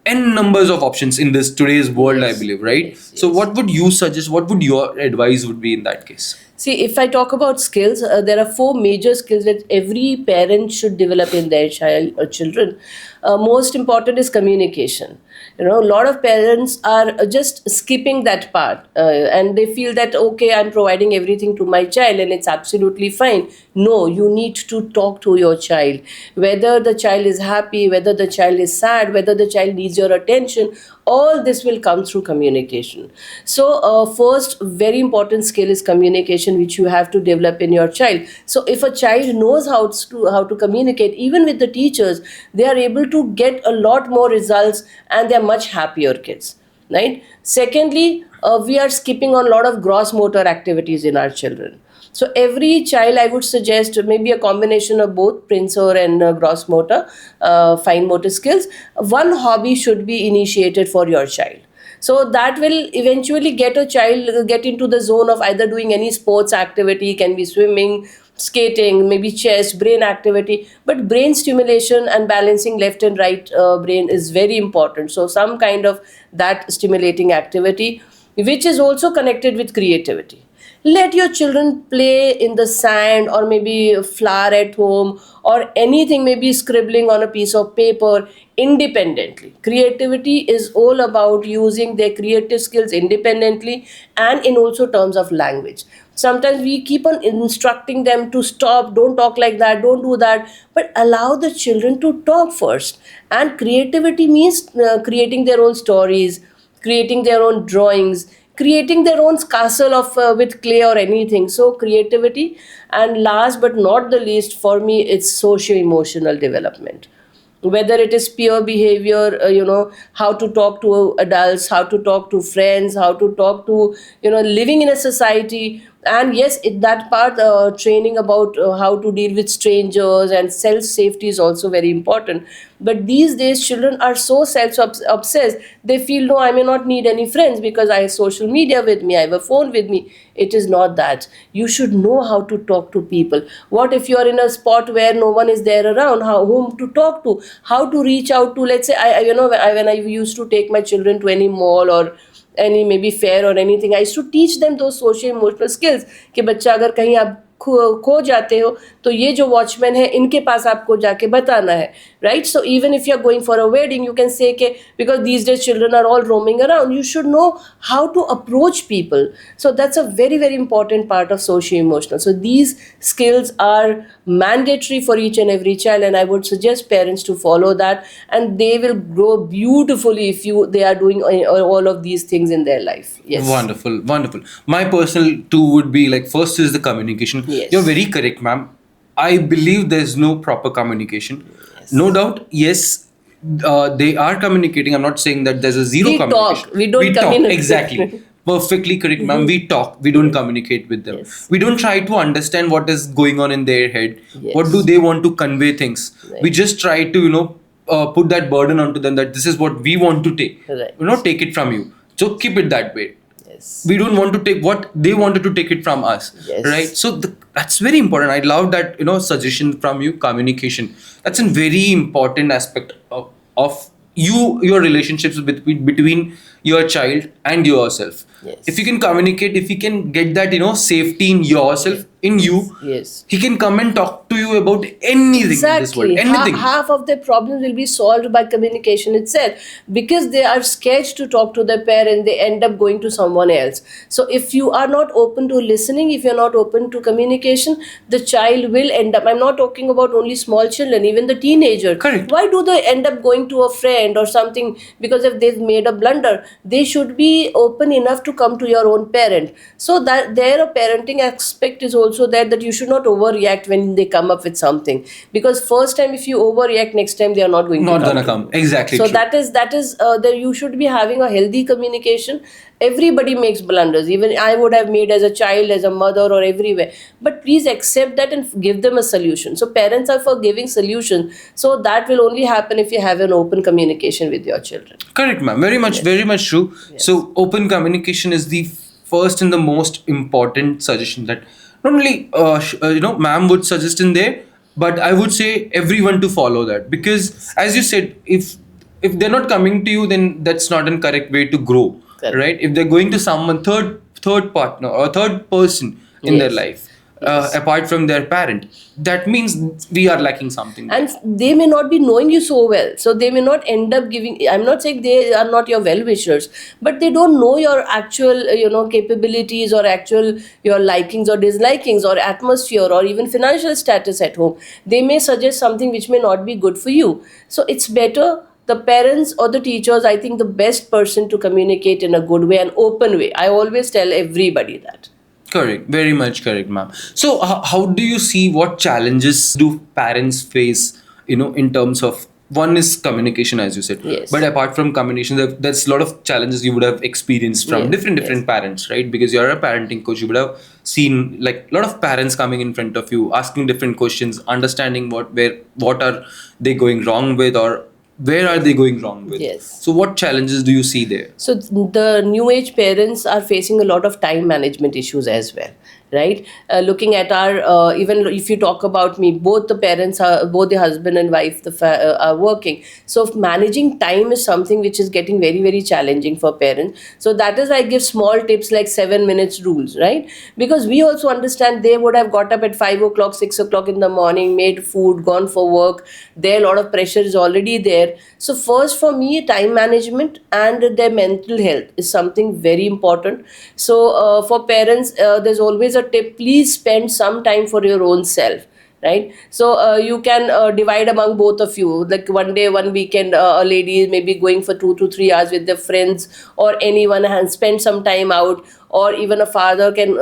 n numbers of options in this today's world, I Yes. believe, right? Yes, So, yes. what would you suggest? What would your advice would be in that case? See, if I talk about skills, there are four major skills that every parent should develop in their child or children. Most important is communication. A lot of parents are just skipping that part, and they feel that, okay, I'm providing everything to my child and it's absolutely fine. No, you need to talk to your child. Whether the child is happy, whether the child is sad, whether the child needs your attention, All this will come through communication. So first very important skill is communication, which you have to develop in your child. So if a child knows how to communicate even with the teachers, they are able to get a lot more results, and they are much happier kids, right? Secondly, we are skipping on a lot of gross motor activities in our children. So every child, I would suggest maybe a combination of both Princer and gross motor, fine motor skills. One hobby should be initiated for your child. So that will eventually get a child get into the zone of either doing any sports activity, can be swimming, skating, maybe chess, brain activity. But brain stimulation and balancing left and right brain is very important. So some kind of that stimulating activity, which is also connected with creativity. Let your children play in the sand, or maybe flower at home, or anything, maybe scribbling on a piece of paper independently. Creativity is all about using their creative skills independently, and in also terms of language. Sometimes we keep on instructing them to stop, don't talk like that, don't do that, but allow the children to talk first. And creativity means creating their own stories, creating their own drawings, creating their own castle of with clay or anything. So creativity. And last but not the least, for me, it's socio emotional development, whether it is peer behavior, how to talk to adults, how to talk to friends, how to talk to, living in a society. And yes, that part, training about how to deal with strangers and self safety is also very important. But these days children are so self obsessed, they feel, no, I may not need any friends because I have social media with me, I have a phone with me. It is not that. You should know how to talk to people. What if you are in a spot where no one is there around, whom to talk to, how to reach out to, let's say, when I used to take my children to any mall or any maybe fair or anything, I used to teach them those social emotional skills कि बच्चा अगर कहीं आप खो जाते हो, तो ये जो वॉचमैन है इनके पास आपको जाके बताना है, right? So even if you are going for a wedding, you can say के because these days children are all roaming around, you should know how to approach people. So that's a very very important part of socio emotional. So these skills are mandatory for each and every child, and I would suggest parents to follow that, and they will grow beautifully if they are doing all of these things in their life. Yes. Wonderful, wonderful. My personal two would be like, first is the communication. Yes. You're very correct, ma'am. I believe there's no proper communication. Yes. No doubt, yes, they are communicating. I'm not saying that there's a zero communication. Talk. We don't communicate. Exactly. Perfectly correct, ma'am. We talk. We don't communicate with them. Yes. We don't try to understand what is going on in their head. Yes. What do they want to convey things? Right. We just try to, put that burden onto them that this is what we want to take. Right. Take it from you. So keep it that way. Yes. We don't want to take what they wanted to take it from us. Yes. Right? So that's very important. I love that, suggestion from you, communication. That's a very important aspect of your relationships between your child and yourself. Yes. If you can communicate, if you can get that, safety in yourself, in you, Yes. he can come and talk to you about anything in this world. Anything. Half of their problems will be solved by communication itself, because they are scared to talk to their parent. They end up going to someone else. So if you are not open to listening, if you're not open to communication, the child will end up, I'm not talking about only small children, even the teenager. Correct. Why do they end up going to a friend or something? Because if they've made a blunder, they should be open enough to come to your own parent. So that there a parenting aspect is also there, that you should not overreact when they come up with something, because first time if you overreact, next time they are not going to come. Exactly. So true. that is that you should be having a healthy communication. Everybody makes blunders, even I would have made as a child, as a mother, or everywhere, but please accept that and give them a solution. So parents are for giving solutions, so that will only happen if you have an open communication with your children. Correct, ma'am. Very much, very much true. Yes. So open communication is the first and the most important suggestion that not only ma'am would suggest in there, but I would say everyone to follow that, because as you said, if they're not coming to you, then that's not a correct way to grow. Correct. Right? If they're going to someone third partner or third person in their Yes. life, Yes. apart from their parent, that means we are lacking something. And they may not be knowing you so well, so they may not end up giving, I'm not saying they are not your well-wishers, but they don't know your actual capabilities, or actual your likings or dislikings, or atmosphere, or even financial status at home. They may suggest something which may not be good for you. So it's better the parents or the teachers, I think the best person to communicate in a good way and open way. I always tell everybody that. Correct. Very much correct, ma'am. So, how do you see what challenges do parents face, in terms of one is communication, as you said. Yes. But apart from communication, there's a lot of challenges you would have experienced from Yes, different parents, right? Because you're a parenting coach, you would have seen like a lot of parents coming in front of you, asking different questions, understanding what are they going wrong with, or where are they going wrong with. Yes. So, what challenges do you see there? So the new age parents are facing a lot of time management issues as well, right? Looking at our even if you talk about me, both the husband and wife are working. So managing time is something which is getting very very challenging for parents. So that is why I give small tips like 7 minutes rules, right? Because we also understand they would have got up at 5 o'clock, 6 o'clock in the morning, made food, gone for work. There a lot of pressure is already there. So first for me, time management and their mental health is something very important. So for parents, there's always a tip: please spend some time for your own self, right? So you can divide among both of you, like one day, one weekend, a lady is maybe going for 2 to 3 hours with their friends or anyone, and spend some time out. Or even a father can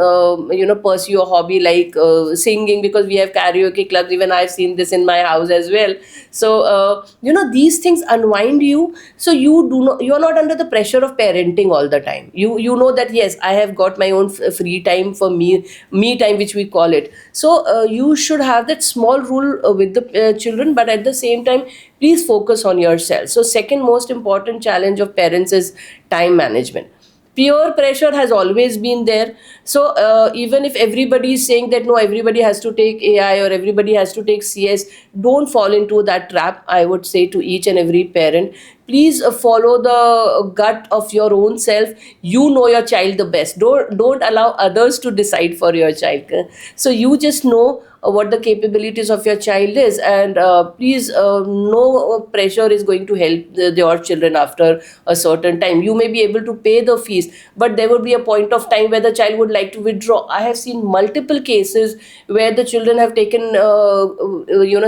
pursue a hobby like singing, because we have karaoke clubs. Even I've seen this in my house as well. So these things unwind you, so you're not under the pressure of parenting all the time. You know that yes, I have got my own free time for me time, which we call it. So you should have that small rule with the children, but at the same time, please focus on yourself. So second most important challenge of parents is time management. Peer pressure has always been there. So even if everybody is saying that no, everybody has to take AI or everybody has to take CS, don't fall into that trap. I would say to each and every parent, please follow the gut of your own self. You know your child the best. Don't allow others to decide for your child. So you just know what the capabilities of your child is, and please, no pressure is going to help your children after a certain time. You may be able to pay the fees, but there would be a point of time where the child would like to withdraw. I have seen multiple cases where the children have taken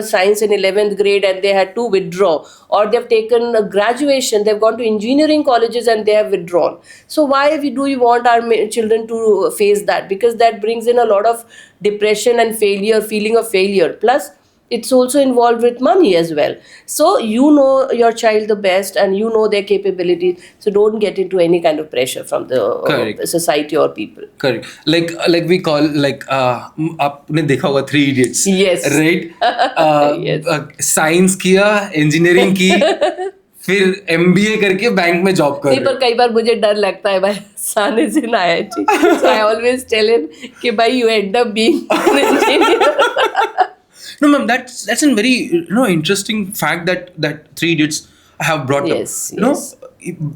science in 11th grade and they had to withdraw, or they've taken graduation, they've gone to engineering colleges and they have withdrawn. So why do we want our children to face that? Because that brings in a lot of depression and feeling of failure. Plus it's also involved with money as well. So you know your child the best and you know their capabilities. So don't get into any kind of pressure from the society or people. Correct. Like we call आपने देखा होगा 3 Idiots. Yes. Right. Yes. Science किया, engineering की, फिर MBA करके bank में job कर नहीं, पर कई बार मुझे डर लगता है भाई, साने से ना आया ठीक. So I always tell him कि भाई you end up being an engineer. No, ma'am, that's a very interesting fact that 3 Idiots have brought Yes, up. yes.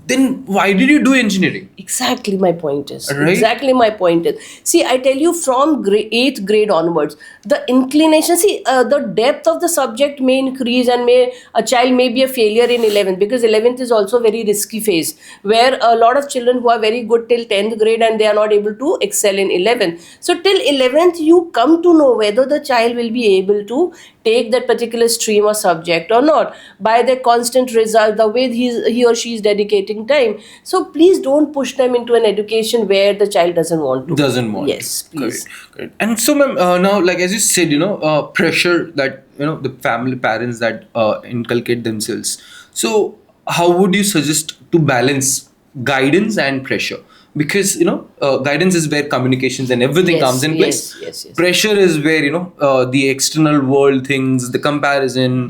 Then why did you do engineering? Exactly my point is. Right? Exactly my point is. See, I tell you, from 8th grade onwards, the inclination, the depth of the subject may increase, and a child may be a failure in 11th, because 11th is also a very risky phase where a lot of children who are very good till 10th grade and they are not able to excel in 11th. So till 11th, you come to know whether the child will be able to take that particular stream or subject or not by their constant result, the way he or she is dedicating time. So please don't push them into an education where the child doesn't want to. Yes, please. Correct. And so, ma'am, now, like as you said, pressure that the family parents that inculcate themselves. So, how would you suggest to balance guidance and pressure? Because guidance is where communications and everything comes in place. Yes. Pressure is where the external world things, the comparison,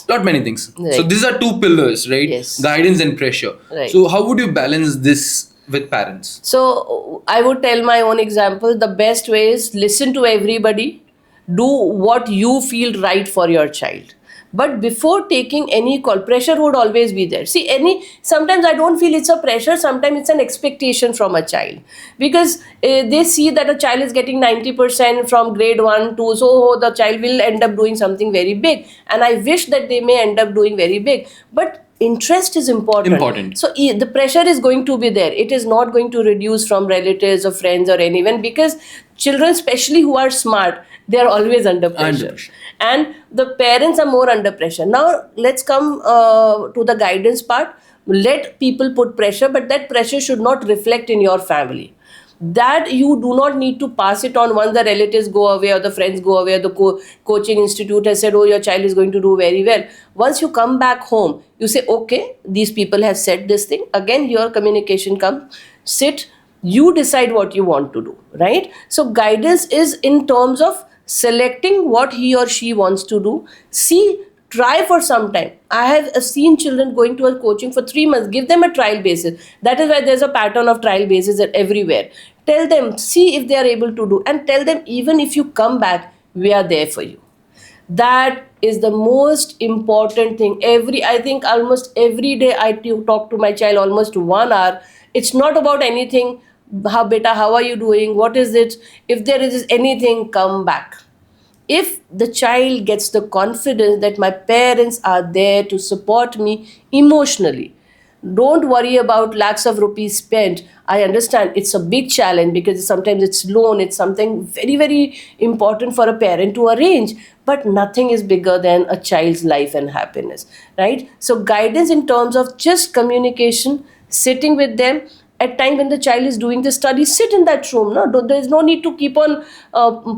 lot many things. Right. So these are 2 pillars, right? Yes. Guidance and pressure. Right. So how would you balance this with parents? So I would tell my own example. The best way is listen to everybody, do what you feel right for your child. But before taking any call, pressure would always be there. Sometimes I don't feel it's a pressure, sometimes it's an expectation from a child. Because they see that a child is getting 90% from grade 1 to, so the child will end up doing something very big. And I wish that they may end up doing very big. But interest is important. So the pressure is going to be there. It is not going to reduce from relatives or friends or anyone, because children, especially who are smart, They are always under Under pressure. pressure. And the parents are more under pressure. Now, let's come to the guidance part. Let people put pressure, but that pressure should not reflect in your family. That you do not need to pass it on once the relatives go away or the friends go away or the coaching institute has said, oh, your child is going to do very well. Once you come back home, you say, okay, these people have said this thing. Again, your communication comes. Sit, you decide what you want to do, right? So guidance is in terms of selecting what he or she wants to do. See, try for some time. I have seen children going to a coaching for 3 months. Give them a trial basis. That is why there's a pattern of trial basis everywhere. Tell them, see if they are able to do, and tell them, even if you come back, we are there for you. That is the most important thing. I think almost every day I talk to my child almost 1 hour. It's not about anything. How are you doing? What is it? If there is anything, come back. If the child gets the confidence that my parents are there to support me emotionally, don't worry about lakhs of rupees spent. I understand it's a big challenge because sometimes it's loan, it's something very, very important for a parent to arrange, but nothing is bigger than a child's life and happiness, right? So guidance in terms of just communication, sitting with them. At time when the child is doing the study, sit in that room. There is no need to keep on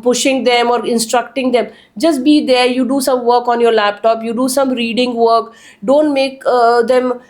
pushing them or instructing them. Just be there. You do some work on your laptop. You do some reading work. Don't make them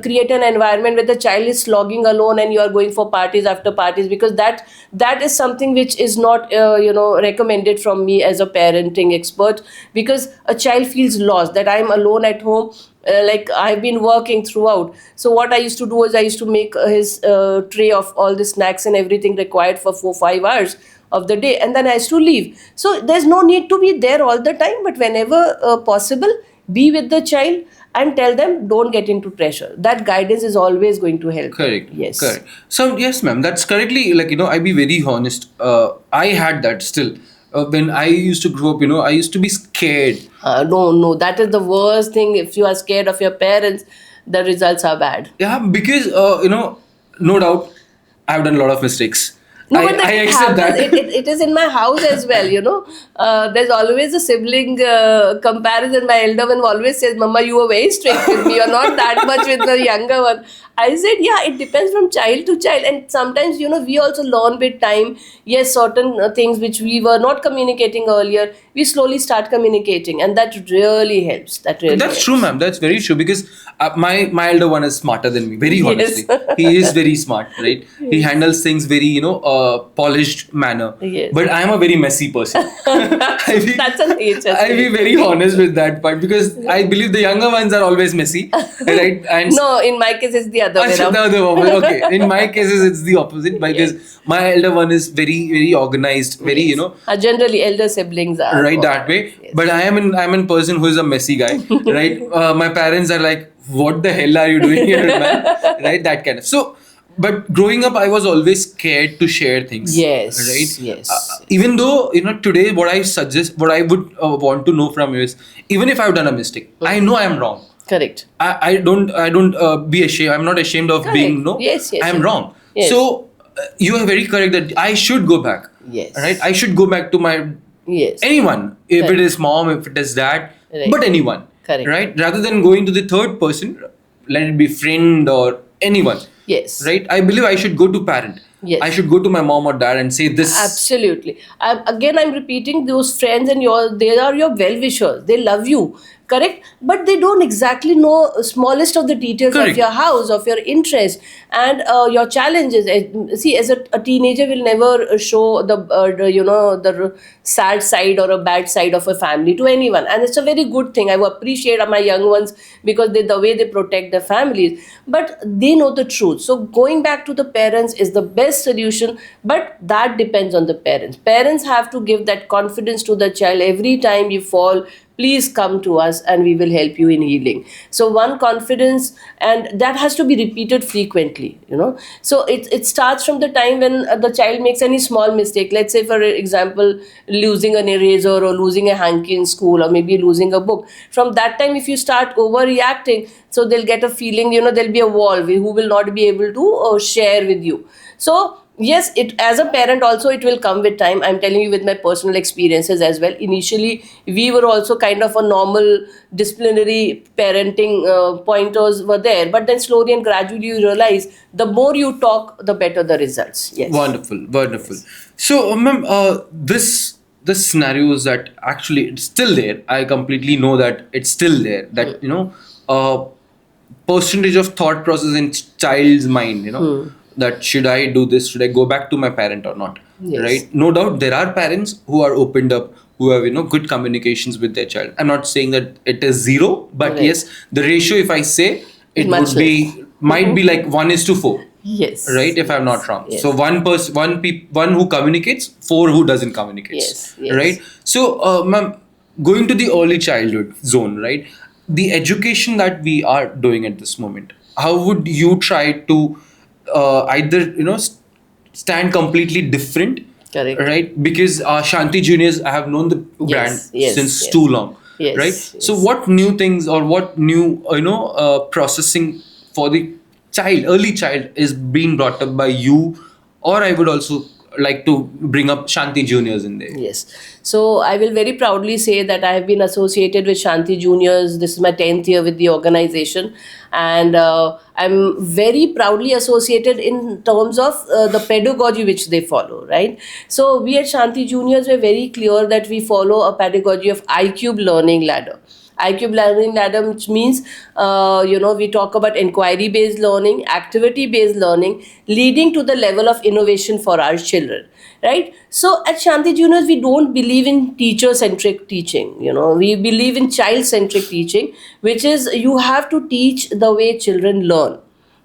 create an environment where the child is slogging alone and you are going for parties after parties, because that is something which is not recommended from me as a parenting expert, because a child feels lost that I am alone at home. Like I've been working throughout. So what I used to do is I used to make his tray of all the snacks and everything required for 4-5 hours of the day, and then I used to leave. So there's no need to be there all the time, but whenever possible, be with the child and tell them, don't get into pressure. That guidance is always going to help. Correct. Yes. Correct. So yes, ma'am, that's correctly, I be very honest. I had that still. When I used to grow up, I used to be scared. No, that is the worst thing. If you are scared of your parents, the results are bad. Yeah, because no doubt, I've done a lot of mistakes. No, but that I accept happens. that. It is in my house as well. There's always a sibling comparison. My elder one always says, Mama, you were very strict with me. You're not that much with the younger one. I said, yeah, it depends from child to child. And sometimes, we also learn with time. Yes, certain things which we were not communicating earlier, we slowly start communicating. And that really helps. That's That's true, ma'am. That's very true, because my elder one is smarter than me. Very honestly, he is very smart, right? He handles things very polished manner. Yes. But I am a very messy person. That's a nature. I'll be very honest with that part, because I believe the younger ones are always messy, right? And no, in my case, it's the other way around. The other way. Okay. In my cases, it's the opposite, because my elder one is very, very organized. Very, Generally, elder siblings are right that way. Yes. But I'm a person who is a messy guy, right? My parents are like, what the hell are you doing here, man? Right? That kind of. So, but growing up, I was always scared to share things. Yes. Right. Yes. Even though today, what I would want to know from you is, even if I've done a mistake, I know I'm wrong. Correct. I don't be ashamed. I'm not ashamed of being Yes. I'm wrong. Yes. So you are very correct that I should go back. Yes. Right. I should go back to my anyone. If Correct. it is mom, if it is dad, Right. but anyone. Correct. Right. Rather than going to the third person, let it be friend or anyone. Yes. Right. I believe I should go to parent. Yes. I should go to my mom or dad and say this. Absolutely. I'm repeating, those friends and they are your well-wishers. They love you. Correct? But they don't exactly know smallest of the details Correct. of your house, of your interest, and your challenges. See, as a teenager will never show the sad side or a bad side of a family to anyone, and it's a very good thing. I appreciate my young ones because the way they protect their families, but they know the truth. So going back to the parents is the best solution, but that depends on the parents. Parents have to give that confidence to the child. Every time you fall, please come to us and we will help you in healing. So one, confidence, and that has to be repeated frequently. So it starts from the time when the child makes any small mistake. Let's say, for example, losing an eraser or losing a hanky in school, or maybe losing a book. From that time, if you start overreacting, so they'll get a feeling, there'll be a wall who will not be able to share with you. So Yes, it as a parent also it will come with time. I'm telling you with my personal experiences as well. Initially we were also kind of a normal disciplinary parenting pointers were there, but then slowly and gradually you realize the more you talk the better the results. Yes. Wonderful, wonderful. So, ma'am, this scenarios that actually it's still there. I completely know that it's still there. That uh, percentage of thought process in child's mind. That should I do this? Should I go back to my parent or not? Yes. Right? No doubt there are parents who are opened up, who have good communications with their child. I'm not saying that it is zero, but Right. yes, the ratio, if I say, it Much would be might be like 1:4. Yes. Right, if I'm not Yes. wrong. Yes. So one who communicates, four who doesn't communicate. Yes, yes. Right. So, ma'am, going to the early childhood zone, right? The education that we are doing at this moment, how would you try to either stand completely different, Correct. right? Because Shanti Juniors, I have known the brand yes, since yes. too long, Yes, right? yes. So what new things or what new processing for the early child is being brought up by you, or I would also like to bring up Shanti Juniors in there. Yes. So I will very proudly say that I have been associated with Shanti Juniors. This is my 10th year with the organization. And I'm very proudly associated in terms of the pedagogy which they follow, right? So we at Shanti Juniors were very clear that we follow a pedagogy of IQ learning ladder. IQ learning ladder, which means, we talk about inquiry based learning, activity based learning, leading to the level of innovation for our children, right? So at Shanti Juniors, we don't believe in teacher centric teaching, we believe in child centric teaching, which is you have to teach the way children learn,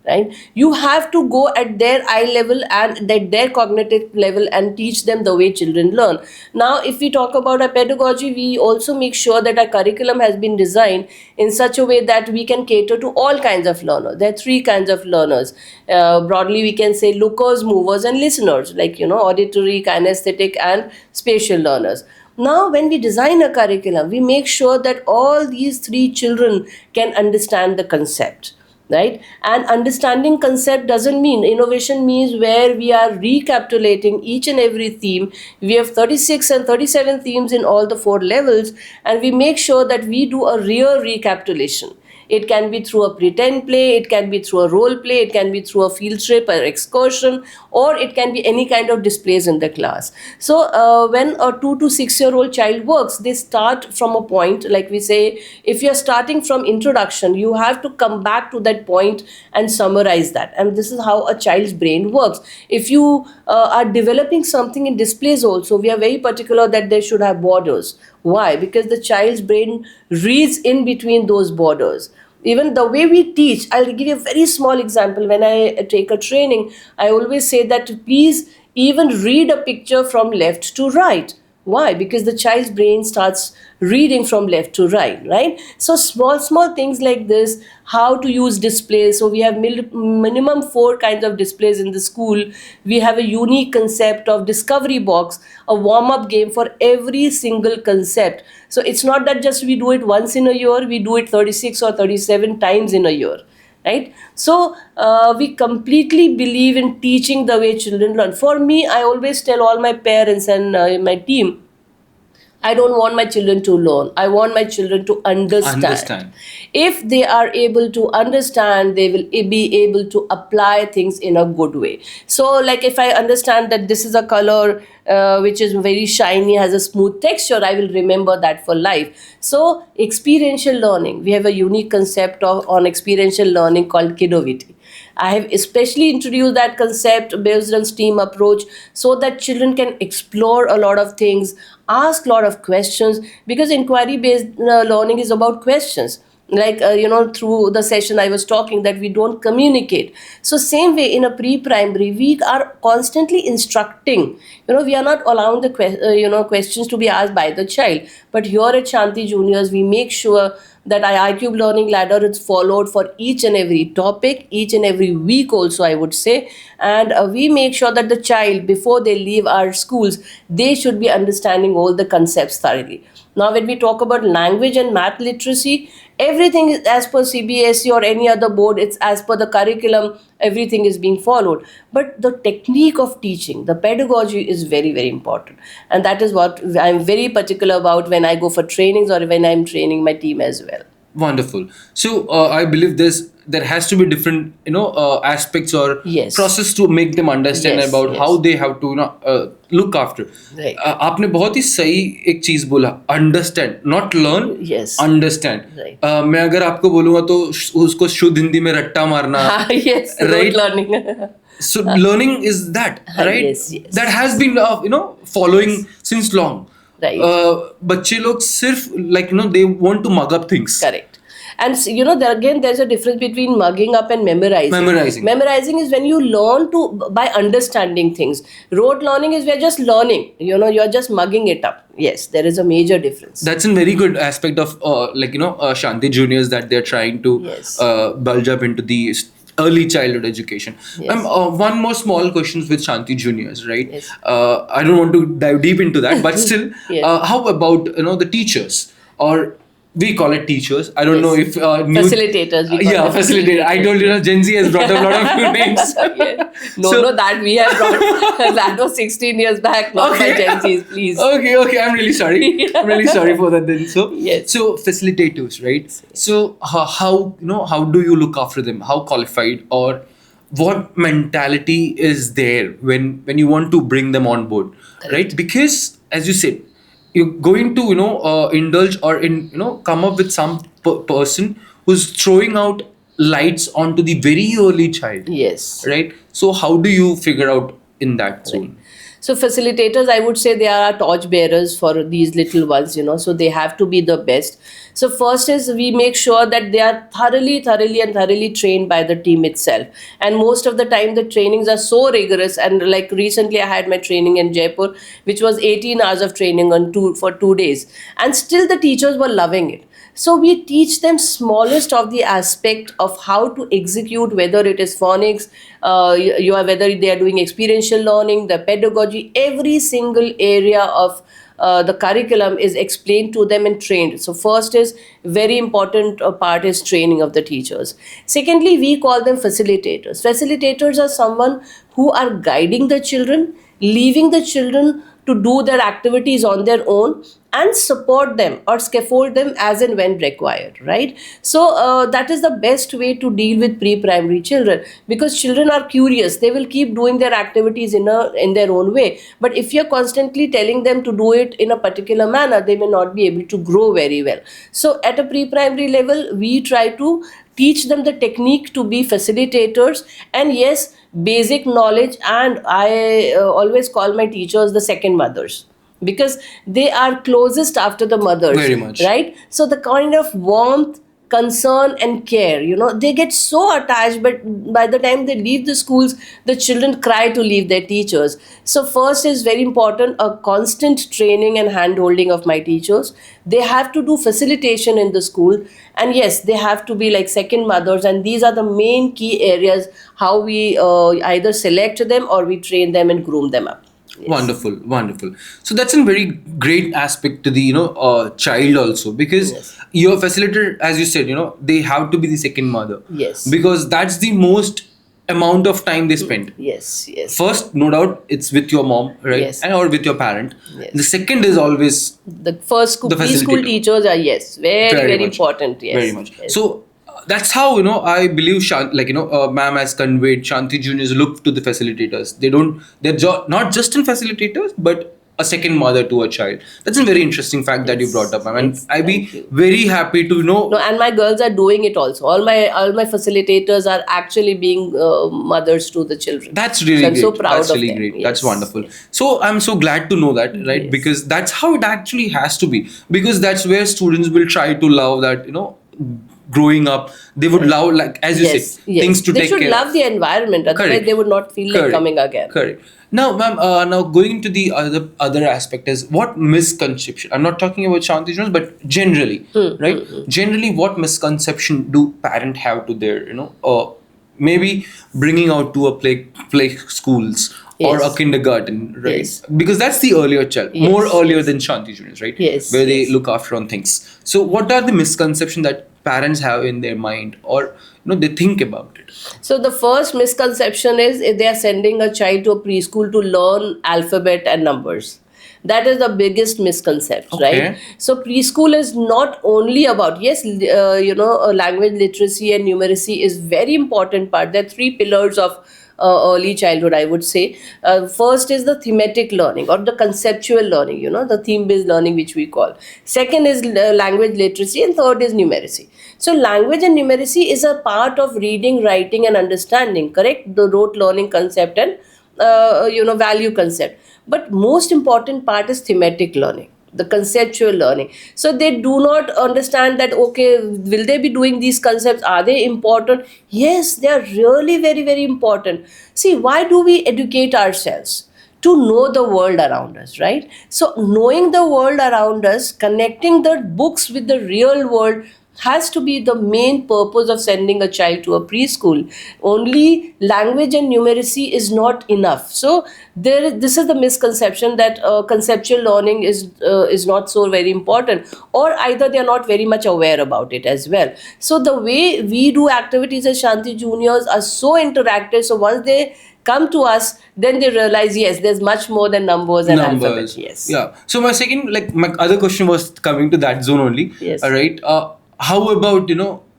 right? You have to go at their eye level and at their cognitive level and teach them the way children learn. Now if we talk about our pedagogy, we also make sure that our curriculum has been designed in such a way that we can cater to all kinds of learners. There are three kinds of learners. Broadly we can say lookers, movers and listeners, like auditory, kinesthetic and spatial learners. Now when we design a curriculum, we make sure that all these three children can understand the concept, right? And understanding concept doesn't mean innovation, means where we are recapitulating each and every theme. We have 36 and 37 themes in all the four levels, and we make sure that we do a real recapitulation. It can be through a pretend play, it can be through a role play, it can be through a field trip or excursion, or it can be any kind of displays in the class. So when a 2 to 6 year old child works, they start from a point, like we say, if you're starting from introduction, you have to come back to that point and summarize that. And this is how a child's brain works. If you are developing something in displays also, we are very particular that they should have borders. Why? Because the child's brain reads in between those borders. Even the way we teach, I'll give you a very small example. When I take a training, I always say that please even read a picture from left to right. Why? Because the child's brain starts reading from left to right, right? So small things like this, how to use displays. So we have minimum 4 kinds of displays in the school. We have a unique concept of discovery box, a warm-up game for every single concept. So it's not that just we do it once in a year, we do it 36 or 37 times in a year, right? So we completely believe in teaching the way children learn. For me, I always tell all my parents and my team, I don't want my children to learn. I want my children to understand. If they are able to understand, they will be able to apply things in a good way. So, like if I understand that this is a color which is very shiny, has a smooth texture, I will remember that for life. So, experiential learning. We have a unique concept on experiential learning called Kidoviti. I have especially introduced that concept based on STEAM approach so that children can explore a lot of things, ask a lot of questions, because inquiry based learning is about questions. Like through the session I was talking that we don't communicate. So same way in a pre-primary we are constantly instructing. We are not allowing the questions to be asked by the child. But here at Shanti Juniors we make sure that our IQ learning ladder is followed for each and every topic, each and every week also, I would say. And we make sure that the child, before they leave our schools, they should be understanding all the concepts thoroughly. Now, when we talk about language and math literacy, Everything is as per CBSE or any other board. It's as per the curriculum. Everything is being followed. But the technique of teaching, the pedagogy is very, very important. And that is what I'm very particular about when I go for trainings or when I'm training my team as well. Wonderful. So I believe there has to be different aspects or Yes. process to make them understand Yes, about yes. how they have to look after. Right. आपने बहुत ही सही एक चीज बोला, understand, not learn, Yes. understand. Right. मैं अगर आपको बोलूंगा तो उसको शुद्ध हिंदी में रट्टा मारना. Yes, Right. rote learning. So learning is that, right? Yes, yes. That has been following since long. Right. बच्चे लोग सिर्फ they want to mug up things. Correct. And there's a difference between mugging up and memorizing. Memorizing. Memorizing is when you learn by understanding things. Rote learning is we're just learning. You're just mugging it up. Yes, there is a major difference. That's a very good aspect of Shanti Juniors that they're trying to Yes. bulge up into the early childhood education. Yes. One more small questions with Shanti Juniors, right? Yes. I don't want to dive deep into that, but still, Yes. how about the teachers, or we call it teachers? I don't Yes. know if Facilitators. We call yeah, them facilitator. I told you, Gen Z has brought up a lot of new names. Yes. No, So- no, that we have brought. That was 16 years back, not by Gen Zs, please. Okay. I'm really sorry. I'm really sorry for that. Then, Yes. so facilitators, right? So how do you look after them? How qualified, or what mentality is there when you want to bring them on board, right? Because as you said, you're going to indulge or come up with some person who's throwing out lights onto the very early child, Yes. right? So how do you figure out in that zone? So facilitators, I would say they are torch bearers for these little ones, so they have to be the best. So first is we make sure that they are thoroughly trained by the team itself. And most of the time the trainings are so rigorous, and like recently I had my training in Jaipur, which was 18 hours of training for 2 days. And still the teachers were loving it. So we teach them smallest of the aspect of how to execute, whether it is phonics, whether they are doing experiential learning, the pedagogy, every single area of the curriculum is explained to them and trained. So first is very important part is training of the teachers. Secondly, we call them facilitators. Facilitators are someone who are guiding the children, leaving the children to do their activities on their own, and support them or scaffold them as and when required, right? So that is the best way to deal with pre-primary children, because children are curious. They will keep doing their activities in their own way. But if you're constantly telling them to do it in a particular manner, they may not be able to grow very well. So at a pre-primary level, we try to teach them the technique to be facilitators, and yes, basic knowledge. And I always call my teachers the second mothers, because they are closest after the mothers. Very much. Right? So the kind of warmth, concern and care, they get so attached, but by the time they leave the schools, the children cry to leave their teachers. So first is very important, a constant training and hand holding of my teachers. They have to do facilitation in the school, and yes, they have to be like second mothers, and these are the main key areas how we either select them or we train them and groom them up. Yes. Wonderful. So that's a very great aspect to the child also, because Yes. your facilitator, as you said, they have to be the second mother. Yes. Because that's the most amount of time they spend. Yes. First, no doubt, it's with your mom, right? Yes. Or with your parent. Yes. The second is always The first The preschool facilitator. teachers are very much, important. Yes. very much. Yes. So that's how I believe ma'am has conveyed, Shanti Juniors look to the facilitators. They're not just in facilitators, but a second mother to a child. That's a very interesting fact that you brought up, ma'am, and Yes, I'd be thank you. very happy to know. No, and my girls are doing it also. All my facilitators are actually being mothers to the children. That's really So I'm great. so proud That's of really them. great. Yes. That's wonderful. So I'm so glad to know that, right? Yes. Because that's how it actually has to be. Because that's where students will try to love that, growing up, they would love, like as you said, things to they take should care love of. the environment. Otherwise, Correct. they would not feel like Correct. coming again. Correct. Now, ma'am, now going into the other aspect is what misconception. I'm not talking about Shanti Jones, but generally, right? Generally, what misconception do parents have to their, maybe bringing out to a play schools or a Yes. kindergarten, right? Yes. Because that's the earlier child, more Yes, earlier yes. than Shanti Juniors, right? Yes, Where they yes. look after on things. So, what are the misconceptions that parents have in their mind, or they think about it? So the first misconception is if they are sending a child to a preschool to learn alphabet and numbers. That is the biggest misconception, right? Okay. So preschool is not only about, yes, language literacy and numeracy is very important part. There are three pillars of early childhood, I would say. First is the thematic learning or the conceptual learning, the theme based learning, which we call. Second is language literacy, and third is numeracy. So language and numeracy is a part of reading, writing, and understanding, correct? The rote learning concept and value concept. But most important part is thematic learning, the conceptual learning. So they do not understand that, okay, will they be doing these concepts? Are they important? Yes, they are really very, very important. See, why do we educate ourselves? To know the world around us, right? So knowing the world around us, connecting the books with the real world has to be the main purpose of sending a child to a preschool. Only language and numeracy is not enough. So this is the misconception that conceptual learning is not so very important, or either they are not very much aware about it as well. So the way we do activities as Shanti Juniors are so interactive. So once they come to us, then they realize, yes, there's much more than numbers and alphabet. Yes. Yeah. So my other question was coming to that zone only. Yes. All right. How about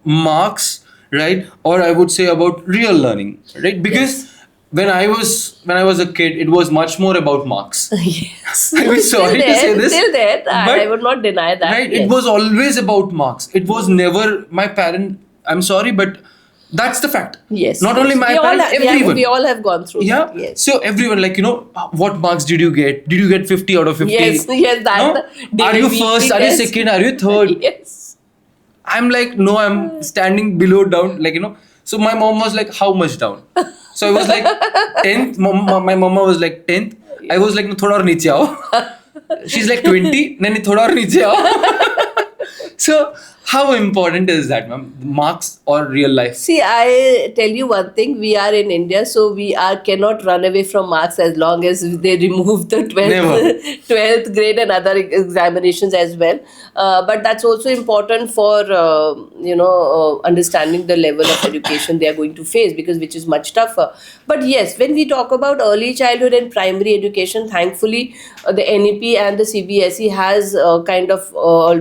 marks, right? Or I would say about real learning, right? Because when I was a kid, it was much more about marks. Yes. I'm sorry to say this, Still there. but I would not deny that. right, Yes. it was always about marks. It was never my parent. I'm sorry, but that's the fact. Yes. Not only my we all parents, have, everyone. we all have gone through Yeah. that. Yes. So everyone, what marks did you get? Did you get 50 out of 50? Yes. Yes. No? Are you first? Are you second? Are you third? Yes. I'm like, no, I'm standing below down, so my mom was like, how much down? So I was like 10th. My mama was like 10th. I was like, no, thoda aur niche aao. She's like 20. Nahi, thoda aur niche aao. So how important is that, ma'am? Marks or real life? See, I tell you one thing. We are in India, so we cannot run away from marks as long as they remove the 12th, 12th grade and other examinations as well. But that's also important for understanding the level of education they are going to face, which is much tougher. But yes, when we talk about early childhood and primary education, thankfully the NEP and the CBSE has kind of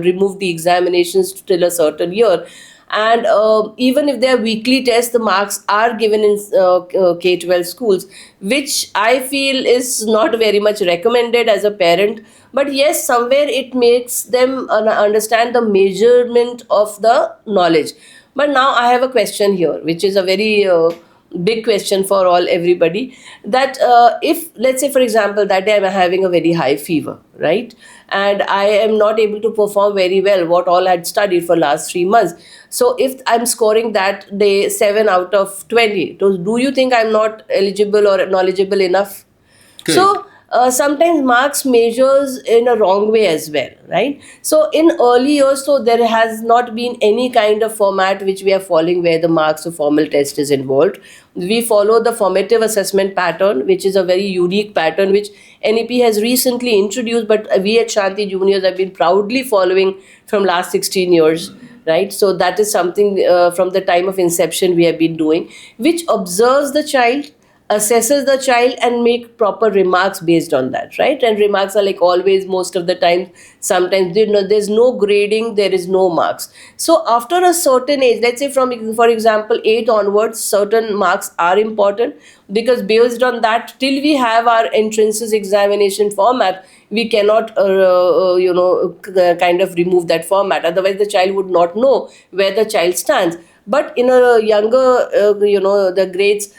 removed the examinations till a certain year. And even if there are weekly tests, the marks are given in K-12 schools, which I feel is not very much recommended as a parent. But yes, somewhere it makes them understand the measurement of the knowledge. But now I have a question here, which is a very big question for everybody, that if, let's say, for example, that day I'm having a very high fever, right, and I am not able to perform very well what all I had studied for last 3 months. So if I'm scoring that day 7 out of 20, do you think I'm not eligible or knowledgeable enough? Correct. So sometimes marks measures in a wrong way as well, right? So in early years, so there has not been any kind of format which we are following where the marks of formal test is involved. We follow the formative assessment pattern, which is a very unique pattern which NEP has recently introduced, but we at Shanti Juniors have been proudly following from last 16 years. Right, so that is something from the time of inception we have been doing, which observes the child, assesses the child, and make proper remarks based on that, right? And remarks are like always, most of the time, sometimes there's no grading, there is no marks. So after a certain age, let's say for example 8 onwards, certain marks are important, because based on that, till we have our entrances examination format, we cannot kind of remove that format, otherwise the child would not know where the child stands. But in a younger, the grades,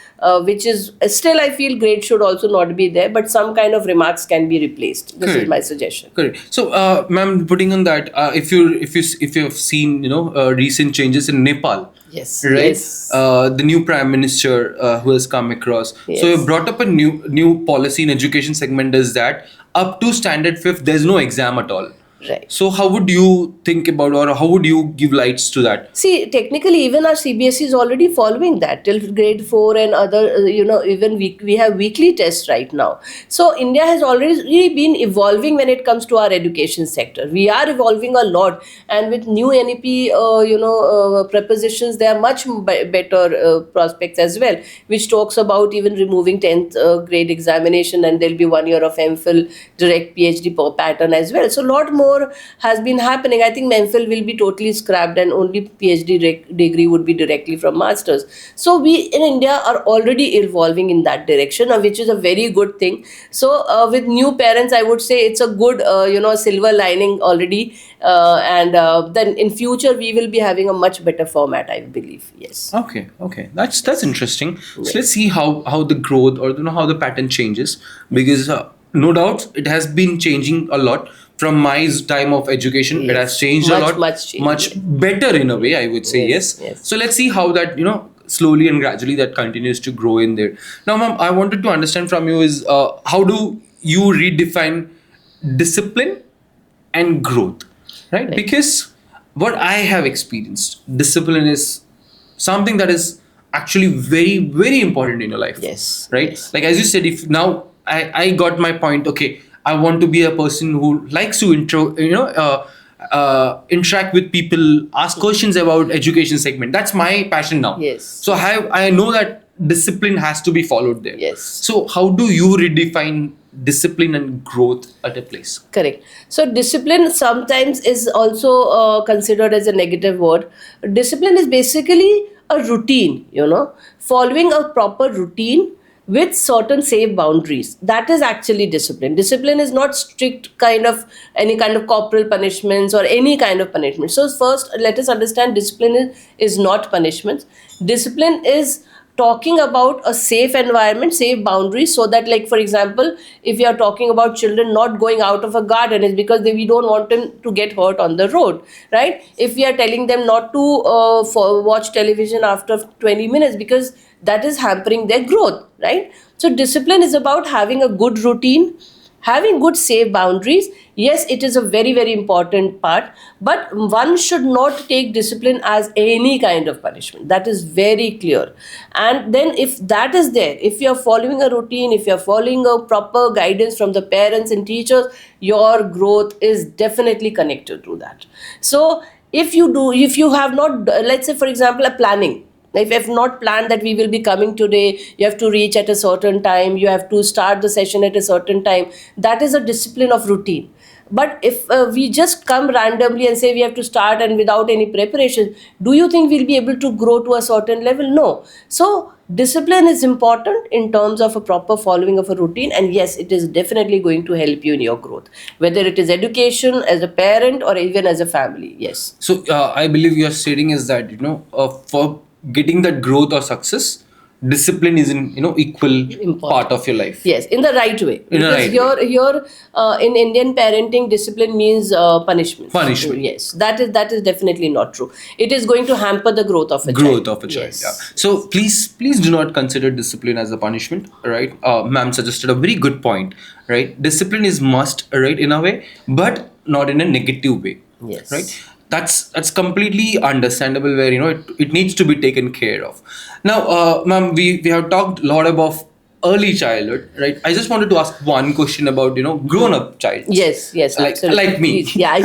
which is still, I feel grade should also not be there, but some kind of remarks can be replaced. This is my suggestion. Correct. So, ma'am, putting on that, if you have seen, recent changes in Nepal. Yes. Right. Yes. The new prime minister who has come across. Yes. So you brought up a new policy in education segment is that up to standard 5th, there's no exam at all. Right. So how would you think about, or how would you give lights to that? See, technically, even our CBSE is already following that till grade 4 and other, even we have weekly tests right now. So, India has already been evolving when it comes to our education sector. We are evolving a lot, and with new NEP, prepositions, there are much better prospects as well, which talks about even removing 10th grade examination, and there'll be 1 year of MPhil direct PhD pattern as well. So, a lot more has been happening. I think MPhil will be totally scrapped and only PhD degree would be directly from masters. So we in India are already evolving in that direction, which is a very good thing. So with new parents, I would say it's a good silver lining already, and then in future we will be having a much better format, I believe. Yes. Okay, that's interesting. So let's see how the growth, or how the pattern changes, because no doubt it has been changing a lot. From my time of education, it has changed a lot, much better in a way, I would say. Yes. So let's see how that slowly and gradually that continues to grow in there. Now, ma'am, I wanted to understand from you is how do you redefine discipline and growth, right? Because what I have experienced, discipline is something that is actually very, very important in your life. Yes. Right. Yes. Like as you said, if now I got my point. Okay, I want to be a person who likes to interact with people, ask questions about education segment. That's my passion now. Yes. So I know that discipline has to be followed there. Yes. So how do you redefine discipline and growth at a place? Correct. So discipline sometimes is also considered as a negative word. Discipline is basically a routine, following a proper routine with certain safe boundaries. That is actually discipline. Discipline is not strict kind of any kind of corporal punishments or any kind of punishment. So first, let us understand discipline is not punishments. Discipline is talking about a safe environment, safe boundaries, so that, like, for example, if we are talking about children not going out of a garden, is because we don't want them to get hurt on the road, right? If we are telling them not to watch television after 20 minutes, because that is hampering their growth, right? So discipline is about having a good routine, having good safe boundaries. Yes, it is a very, very important part, but one should not take discipline as any kind of punishment. That is very clear. And then if that is there, if you are following a routine, if you are following a proper guidance from the parents and teachers, your growth is definitely connected to that. So if you have not, let's say for example, a planning, if you have not planned that we will be coming today, you have to reach at a certain time, you have to start the session at a certain time, that is a discipline of routine. But if we just come randomly and say we have to start and without any preparation, do you think we'll be able to grow to a certain level? No. So discipline is important in terms of a proper following of a routine, and yes, it is definitely going to help you in your growth, whether it is education, as a parent, or even as a family. Yes. So I believe your stating is that for getting that growth or success, discipline is in equal Important part of your life. Yes, in the right way. In a Because right here in Indian parenting, discipline means punishment. Punishment. Yes, that is definitely not true. It is going to hamper the growth of a Growth child. of a child. Yes. Yeah. So please do not consider discipline as a punishment, right? Ma'am suggested a very good point, right? Discipline is must, right, in a way, but not in a negative way. Yes. Right. That's completely understandable, where it needs to be taken care of. Now, ma'am, we have talked a lot about early childhood, right? I just wanted to ask one question about grown up child. Yes, absolutely. Like me. Please. Yeah.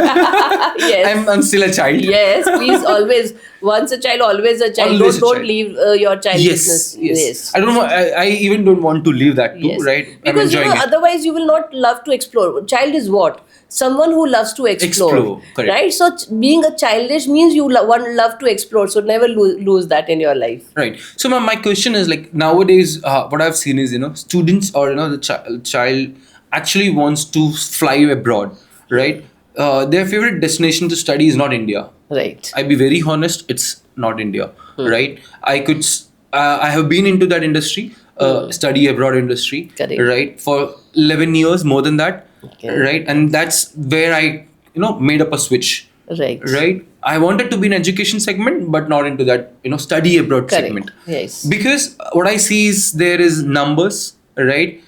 Yes. I'm still a child. Yes, please, always. Once a child, always a child. Always a Don't child. leave your childlessness. Yes. I don't want. I even don't want to leave that too, Yes. right? I'm Because enjoying it. otherwise you will not love to explore. Child is what? Someone who loves to explore. Correct. Right? So being a childish means you love to explore. So never lose that in your life. Right. So my question is, like, nowadays, what I've seen is students, or the child actually wants to fly abroad, right? Their favorite destination to study is not India. Right. I'll be very honest, it's not India, right? I have been into that industry, study abroad industry, Correct. right, for 11 years, more than that, Okay. right? And that's where I, made up a switch, Right. right? I wanted to be in education segment, but not into that, study abroad Correct. segment. Yes. Because what I see is there is numbers, right?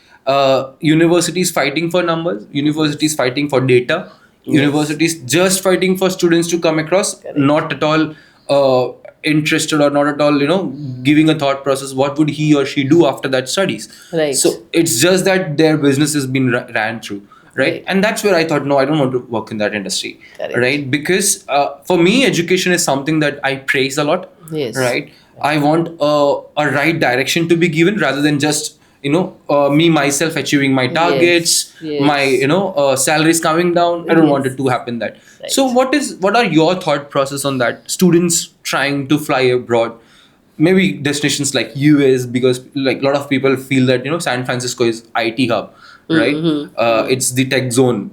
Universities fighting for numbers, universities fighting for data, Universities just fighting for students to come across, Correct. not at all interested or not at all, giving a thought process. What would he or she do after that studies? Right. So it's just that their business has been ran through, right? Right. And that's where I thought, no, I don't want to work in that industry, Correct. right? Because for me, education is something that I praise a lot, Yes. right? I want a right direction to be given rather than just me myself achieving my targets, Yes. my salaries coming down. I don't want Yes. it to happen that. Right. So what are your thought process on that? Students trying to fly abroad, maybe destinations like US, because like a lot of people feel that San Francisco is IT hub, right? It's the tech zone.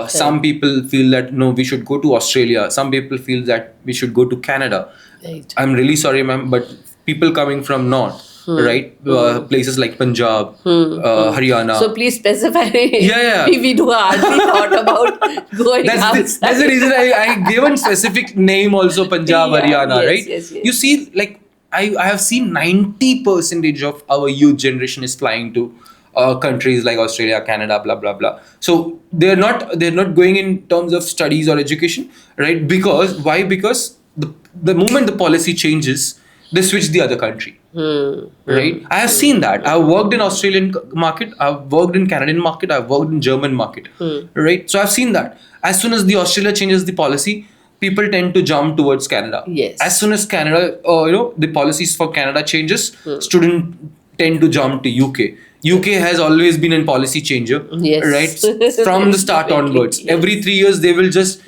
Some people feel that no, we should go to Australia. Some people feel that we should go to Canada. Right. I'm really sorry, ma'am, but people coming from north, right? Places like Punjab, Haryana. So please specify. Yeah. We do hardly thought about going That's outside. the reason I gave a specific name also, Punjab, Yeah, Haryana, yes, right? yes. You see, like I have seen 90% of our youth generation is flying to countries like Australia, Canada, blah blah blah. So they're not going in terms of studies or education, right? Because why? Because the moment the policy changes, they switch the other country. Right, I have seen that. I've worked in Australian market, I've worked in Canadian market, I've worked in German market, right? So I've seen that as soon as the Australia changes the policy, people tend to jump towards Canada. Yes. As soon as Canada, the policies for Canada changes, students tend to jump to UK. UK has always been a policy changer, Yes. right? From the start onwards, Yes. every 3 years they will just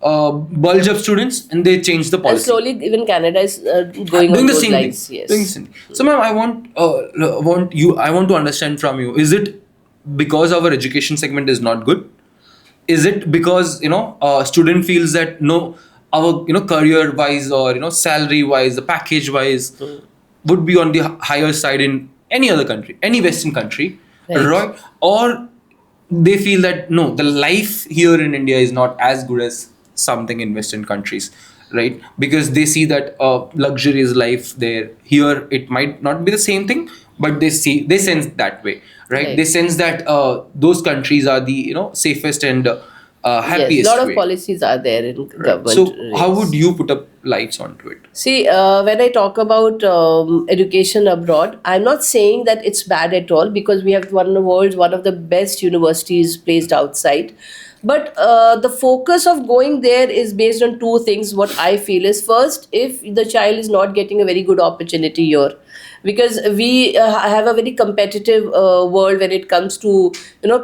bulge up students and they change the And policy. slowly, even Canada is going on Doing the those same lines. thing. Yes. Doing the same thing. So, ma'am, I want to understand from you: is it because our education segment is not good? Is it because student feels that no, our career wise or salary wise, the package wise would be on the higher side in any other country, any Western country, Right. right? Or they feel that no, the life here in India is not as good as something in Western countries, right? Because they see that luxurious life there. Here, it might not be the same thing, but they sense that way, right? Right. They sense that those countries are the safest and happiest Yes, a lot of way. policies are there in Right. government. So, how would you put up lights onto it? See, when I talk about education abroad, I'm not saying that it's bad at all because we have one of the best universities placed outside. But the focus of going there is based on two things. What I feel is, first, if the child is not getting a very good opportunity here, because we have a very competitive world when it comes to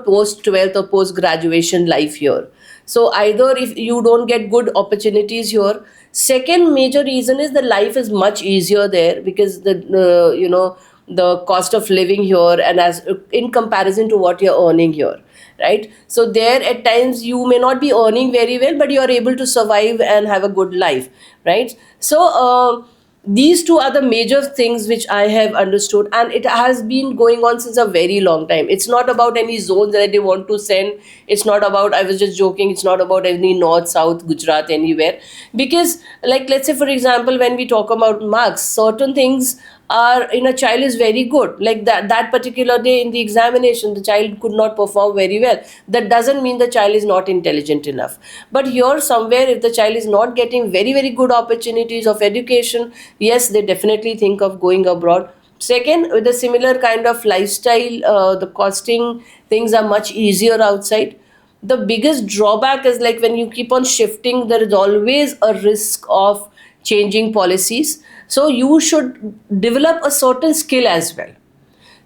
post 12th or post graduation life here. So either if you don't get good opportunities here, second major reason is the life is much easier there because the cost of living here and as in comparison to what you're earning here, right? So there at times you may not be earning very well, but you are able to survive and have a good life, right? So these two are the major things which I have understood, and it has been going on since a very long time. It's not about any zones that they want to send. It's not about, I was just joking, it's not about any north, south, Gujarat, anywhere. Because, like, let's say, for example, when we talk about marks, certain things are in a child is very good. Like that particular day in the examination, the child could not perform very well. That doesn't mean the child is not intelligent enough. But here, somewhere, if the child is not getting very, very good opportunities of education, yes, they definitely think of going abroad. Second, with a similar kind of lifestyle, the costing things are much easier outside. The biggest drawback is like when you keep on shifting, there is always a risk of changing policies. So you should develop a certain skill as well.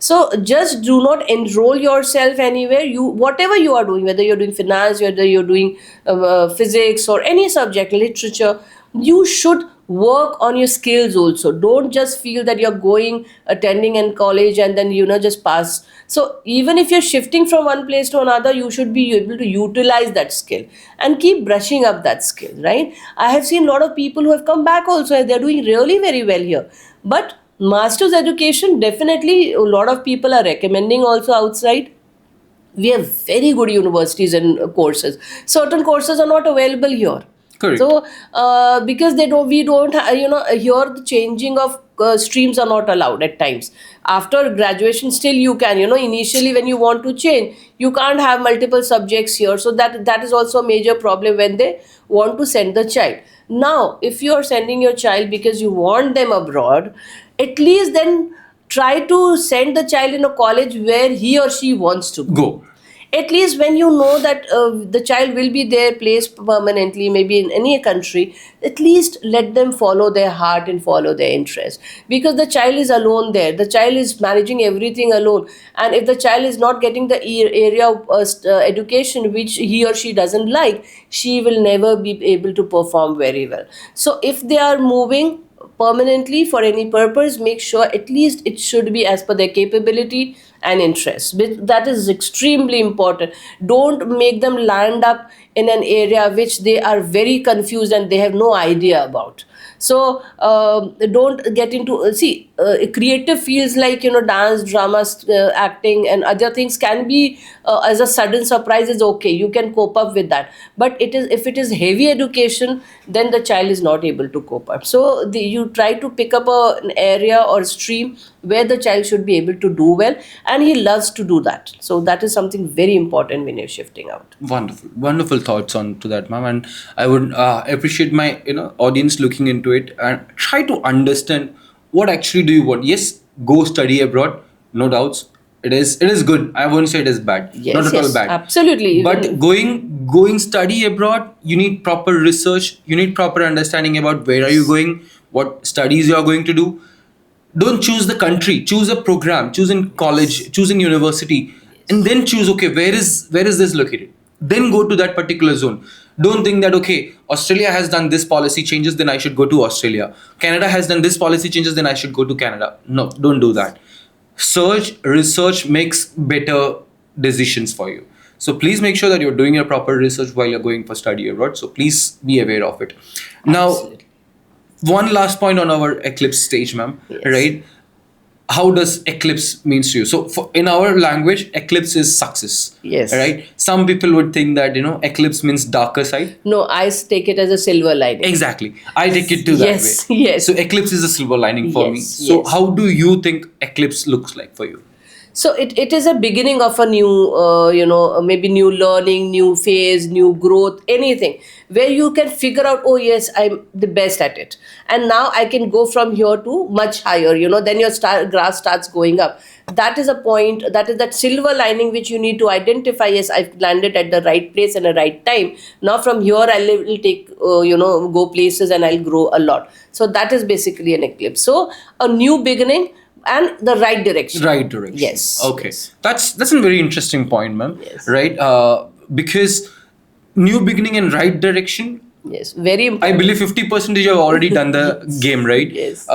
So just do not enroll yourself anywhere. You whatever you are doing, whether you're doing finance, whether you're doing physics or any subject, literature, you should work on your skills also. Don't just feel that you're going attending in college and then just pass. So even if you're shifting from one place to another, you should be able to utilize that skill and keep brushing up that skill, right? I have seen a lot of people who have come back also and they're doing really very well here. But master's education, definitely a lot of people are recommending also outside. We have very good universities and courses. Certain courses are not available here. Correct. So because we don't here the changing of streams are not allowed at times. After graduation, still you can, initially when you want to change, you can't have multiple subjects here. So that is also a major problem when they want to send the child. Now, if you are sending your child because you want them abroad, at least then try to send the child in a college where he or she wants to go. Go. At least when you know that the child will be there placed permanently, maybe in any country, at least let them follow their heart and follow their interest, because the child is alone there, the child is managing everything alone. And if the child is not getting the area of education which he or she doesn't like, she will never be able to perform very well. So if they are moving permanently for any purpose, make sure at least it should be as per their capability and interest. That is extremely important. Don't make them land up in an area which they are very confused and they have no idea about. So don't get into creative fields like dance, drama, acting and other things can be as a sudden surprise is okay, you can cope up with that. But if it is heavy education, then the child is not able to cope up. So you try to pick up an area or stream where the child should be able to do well and he loves to do that. So that is something very important when you're shifting out. Wonderful thoughts on to that, ma'am. And I would appreciate my audience looking into it and try to understand what actually do you want. Yes, go study abroad, no doubts. It is good. I won't say it is bad. Yes, not at all bad. Absolutely. But going study abroad, you need proper research. You need proper understanding about where are you going, what studies you are going to do. Don't choose the country. Choose a program. Choose in college. Choose in university, and then choose. Okay, where is this located? Then go to that particular zone. Don't think that okay, Australia has done this policy changes, then I should go to Australia. Canada has done this policy changes, then I should go to Canada. No, don't do that. Research makes better decisions for you. So please make sure that you're doing your proper research while you're going for study abroad. So please be aware of it. Now, Absolutely. One last point on our eclipse stage, ma'am. Yes. Right? How does eclipse means to you? So in our language, eclipse is success. Yes. Right? Some people would think that, eclipse means darker side. No, I take it as a silver lining. Exactly. I take it to that Yes, way. yes. So eclipse is a silver lining for me. Yes, So yes. how do you think eclipse looks like for you? So it is a beginning of a new, maybe new learning, new phase, new growth, anything where you can figure out, oh yes, I'm the best at it. And now I can go from here to much higher, then your grass starts going up. That is a point, that is that silver lining which you need to identify. Yes, I've landed at the right place and the right time. Now from here will take, go places and I'll grow a lot. So that is basically an eclipse. So a new beginning, and the right direction. Right direction. Yes. Okay. Yes. That's a very interesting point, ma'am. Yes. Right? Because new beginning and right direction, Yes. Very important. I believe 50% you have already done the game, right? Yes.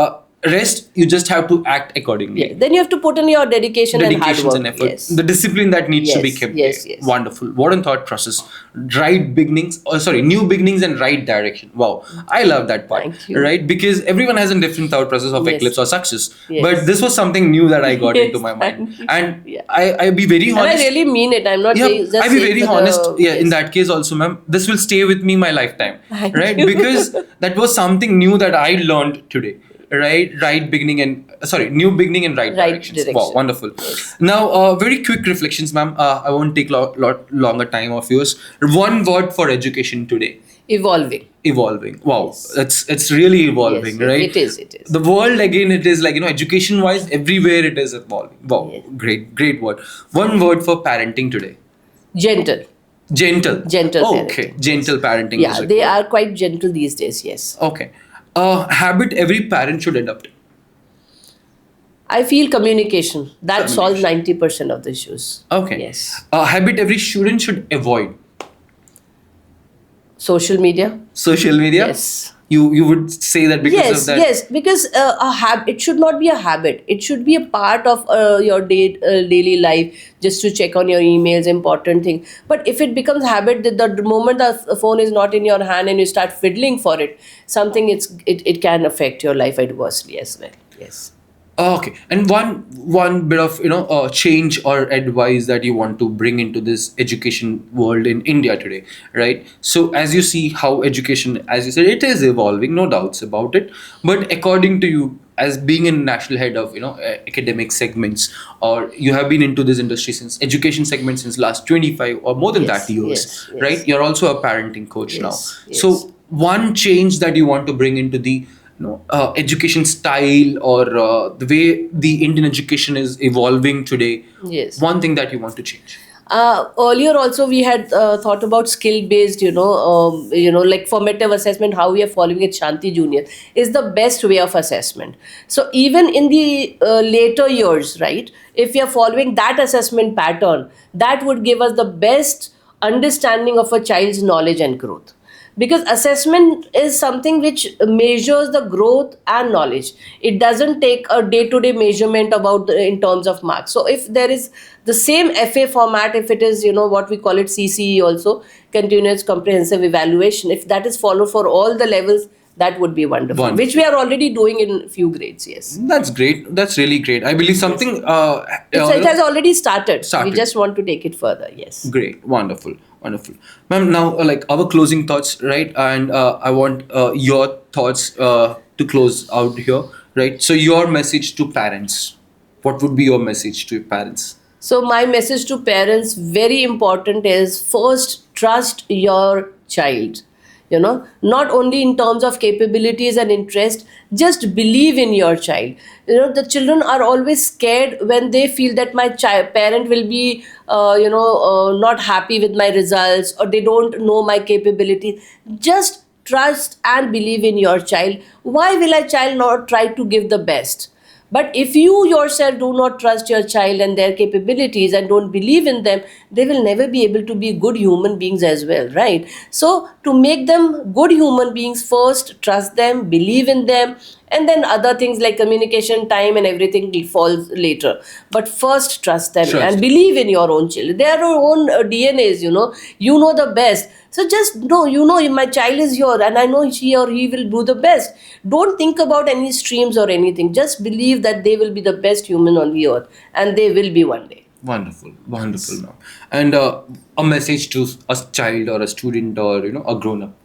Rest, you just have to act accordingly. Yeah. Then you have to put in your dedication and hard Dedications work. and effort. Yes. The discipline that needs to be Yes, kept. yes, there. yes. Wonderful. What a thought process. New beginnings and right direction. Wow. I love that part. Thank you. Right? Because everyone has a different thought process of Yes. eclipse or success. Yes. But this was something new that I got Yes, into my mind. thank you. And Yeah. I'll be very And I honest. really mean it. I'm not Yeah, saying just I'll be saying very for honest. the- In that case also, ma'am, this will stay with me my lifetime. Thank right? you. Because that was something new that I learned today. New beginning and right directions. Wow, direction. wonderful. Yes. Now, very quick reflections, ma'am. I won't take lot longer time of yours. One word for education today. Evolving. Evolving. Wow, Yes. it's really evolving, Yes, right? It is. The world again, it is like education wise, everywhere it is evolving. Wow, Yes. great word. One word for parenting today. Gentle. Gentle. Gentle Okay, parenting. gentle parenting. Yeah, is they required. are quite gentle these days. Yes. Okay. Habit every parent should adopt. I feel communication. That solves Communication. 90% of the issues. Okay. Yes. Habit every student should avoid. Social media. Social media. Yes. You would say that because of that. Yes, because it should not be a habit. It should be a part of your daily life, just to check on your emails, important thing. But if it becomes habit, that the moment the phone is not in your hand and you start fiddling for it, it can affect your life adversely as well. Yes. Okay, and one bit of change or advice that you want to bring into this education world in India today, right? So as you see how education, as you said, it is evolving, no doubts about it. But according to you, as being a national head of academic segments, or you have been into this industry since education segment since last 25 or more than that Yes, years, yes, yes. right? You're also a parenting coach now. Yes, yes. So one change that you want to bring into the education style, or the way the Indian education is evolving today, Yes. one thing that you want to change. Earlier also we had thought about skill based, like formative assessment, how we are following it, Shanti Junior is the best way of assessment. So even in the later years, right, if we are following that assessment pattern, that would give us the best understanding of a child's knowledge and growth, because assessment is something which measures the growth and knowledge. It doesn't take a day to day measurement about in terms of marks. So if there is the same FA format, if it is what we call it CCE also, continuous comprehensive evaluation, if that is followed for all the levels, that would be wonderful, Wonderful. which we are already doing in few grades. Yes, That's great. That's really great. I believe something. it has already started. Started. We just want to take it further. Yes. Great, wonderful, wonderful, ma'am. Now, like our closing thoughts, right? And I want your thoughts to close out here, right? So, your message to parents. What would be your message to parents? So my message to parents, very important, is first trust your child. Not only in terms of capabilities and interest, just believe in your child. The children are always scared when they feel that my parent will be, not happy with my results, or they don't know my capabilities. Just trust and believe in your child. Why will a child not try to give the best? But if you yourself do not trust your child and their capabilities and don't believe in them, they will never be able to be good human beings as well, right? So, to make them good human beings, first trust them, believe in them, and then other things like communication, time, and everything falls later. But first, trust them Trust. and believe in your own children. They are your own DNAs, you know the best. So just know, my child is here and I know she or he will do the best. Don't think about any streams or anything. Just believe that they will be the best human on the earth, and they will be one day. Wonderful, wonderful, ma'am. And a message to a child or a student or a grown up.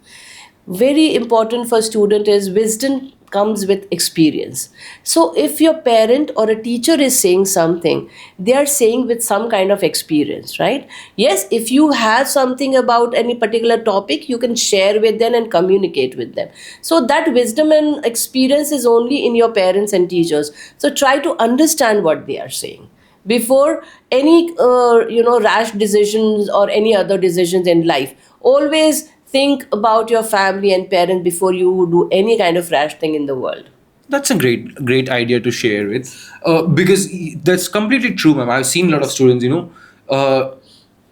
Very important for student is wisdom comes with experience. So if your parent or a teacher is saying something, they are saying with some kind of experience, right? Yes, if you have something about any particular topic, you can share with them and communicate with them. So that wisdom and experience is only in your parents and teachers. So try to understand what they are saying before any rash decisions or any other decisions in life. Always think about your family and parents before you do any kind of rash thing in the world. That's a great idea to share with, because that's completely true, ma'am. I've seen a lot of students,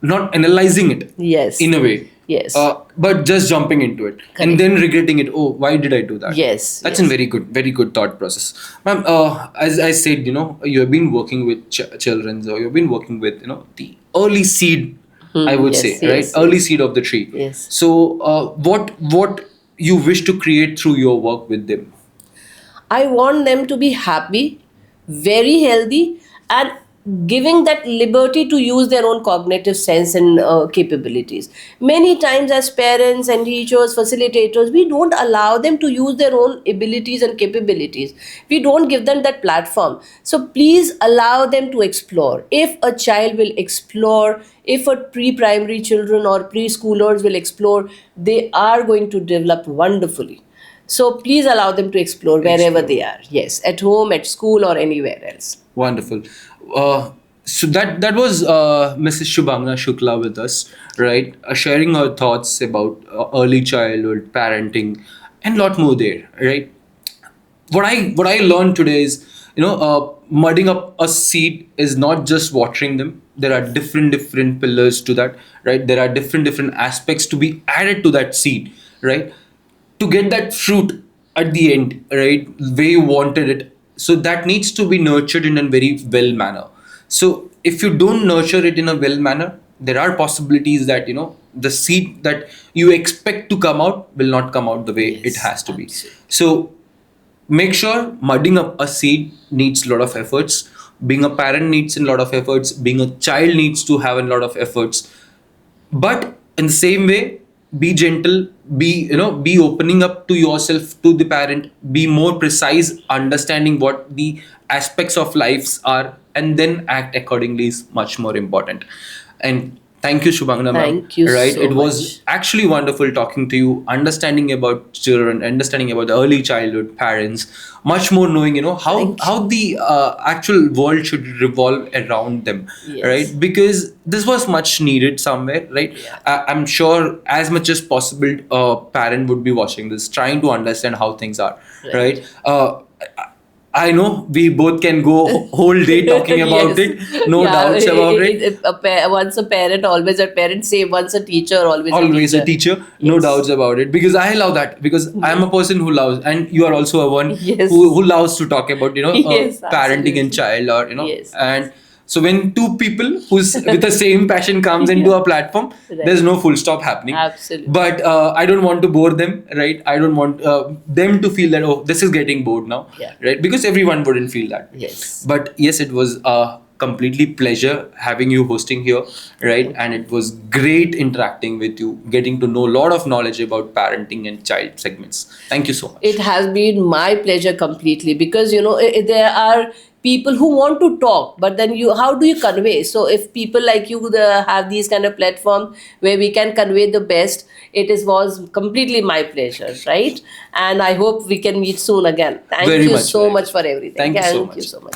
not analyzing it, Yes. in a way, Yes. but just jumping into it and then regretting it. Oh, why did I do that? Yes, That's yes. a very good thought process, ma'am. As I said, you have been working with children, or you've been working with, the early seed. I would yes, say, yes, right? yes. Early seed of the tree. Yes. So, what you wish to create through your work with them? I want them to be happy, very healthy, and giving that liberty to use their own cognitive sense and capabilities. Many times, as parents and teachers, facilitators, we don't allow them to use their own abilities and capabilities. We don't give them that platform. So please allow them to explore. If a child will explore, if a pre-primary children or preschoolers will explore, they are going to develop wonderfully. So please allow them to explore wherever they are. Yes, at home, at school, or anywhere else. Wonderful. So that was Mrs. Shubhangana Shukla with us, right? Sharing her thoughts about early childhood parenting and lot more there, right? What I learned today is, mudding up a seed is not just watering them. There are different pillars to that, right? There are different aspects to be added to that seed, right? To get that fruit at the end, right, where you wanted it. So that needs to be nurtured in a very well manner. So if you don't nurture it in a well manner, there are possibilities that the seed that you expect to come out will not come out the way it has to be. So make sure mudding up a seed needs a lot of efforts. Being a parent needs a lot of efforts. Being a child needs to have a lot of efforts. But in the same way, be gentle, be opening up to yourself, to the parent, be more precise, understanding what the aspects of lives are, and then act accordingly is much more important. And thank you, Shubhangana ma'am. Thank you Right, so it was much. actually wonderful talking to you, understanding about children, understanding about the early childhood parents, much more knowing, how Thank you. how the actual world should revolve around them, Yes. right? Because this was much needed somewhere, right? Yeah. I'm sure as much as possible, a parent would be watching this, trying to understand how things are, Right. right? I know we both can go whole day talking about Yes. it, no Yeah. doubts about it. Once a parent, always a parent. Say once a teacher, always a Always a teacher. teacher, no Yes. doubts about it. Because I love that. Because I'm a person who loves, and you are also a one Yes. who loves to talk about Yes. parenting and Absolutely. child, or Yes. and so when two people who's with the same passion comes into Yeah. a platform, Right. there's no full stop happening. Absolutely. But I don't want to bore them, right? I don't want them to feel that, oh, this is getting bored now, Yeah. right? Because everyone wouldn't feel that. Yes. But yes, it was a completely pleasure having you hosting here, right? And it was great interacting with you, getting to know a lot of knowledge about parenting and child segments. Thank you so much. It has been my pleasure completely, because there are people who want to talk, but then how do you convey? So if people like you have these kind of platform where we can convey the best, was completely my pleasure, right? And I hope we can meet soon again. Thank Very you much so right. much for everything. Thank you so Thank you much. so much.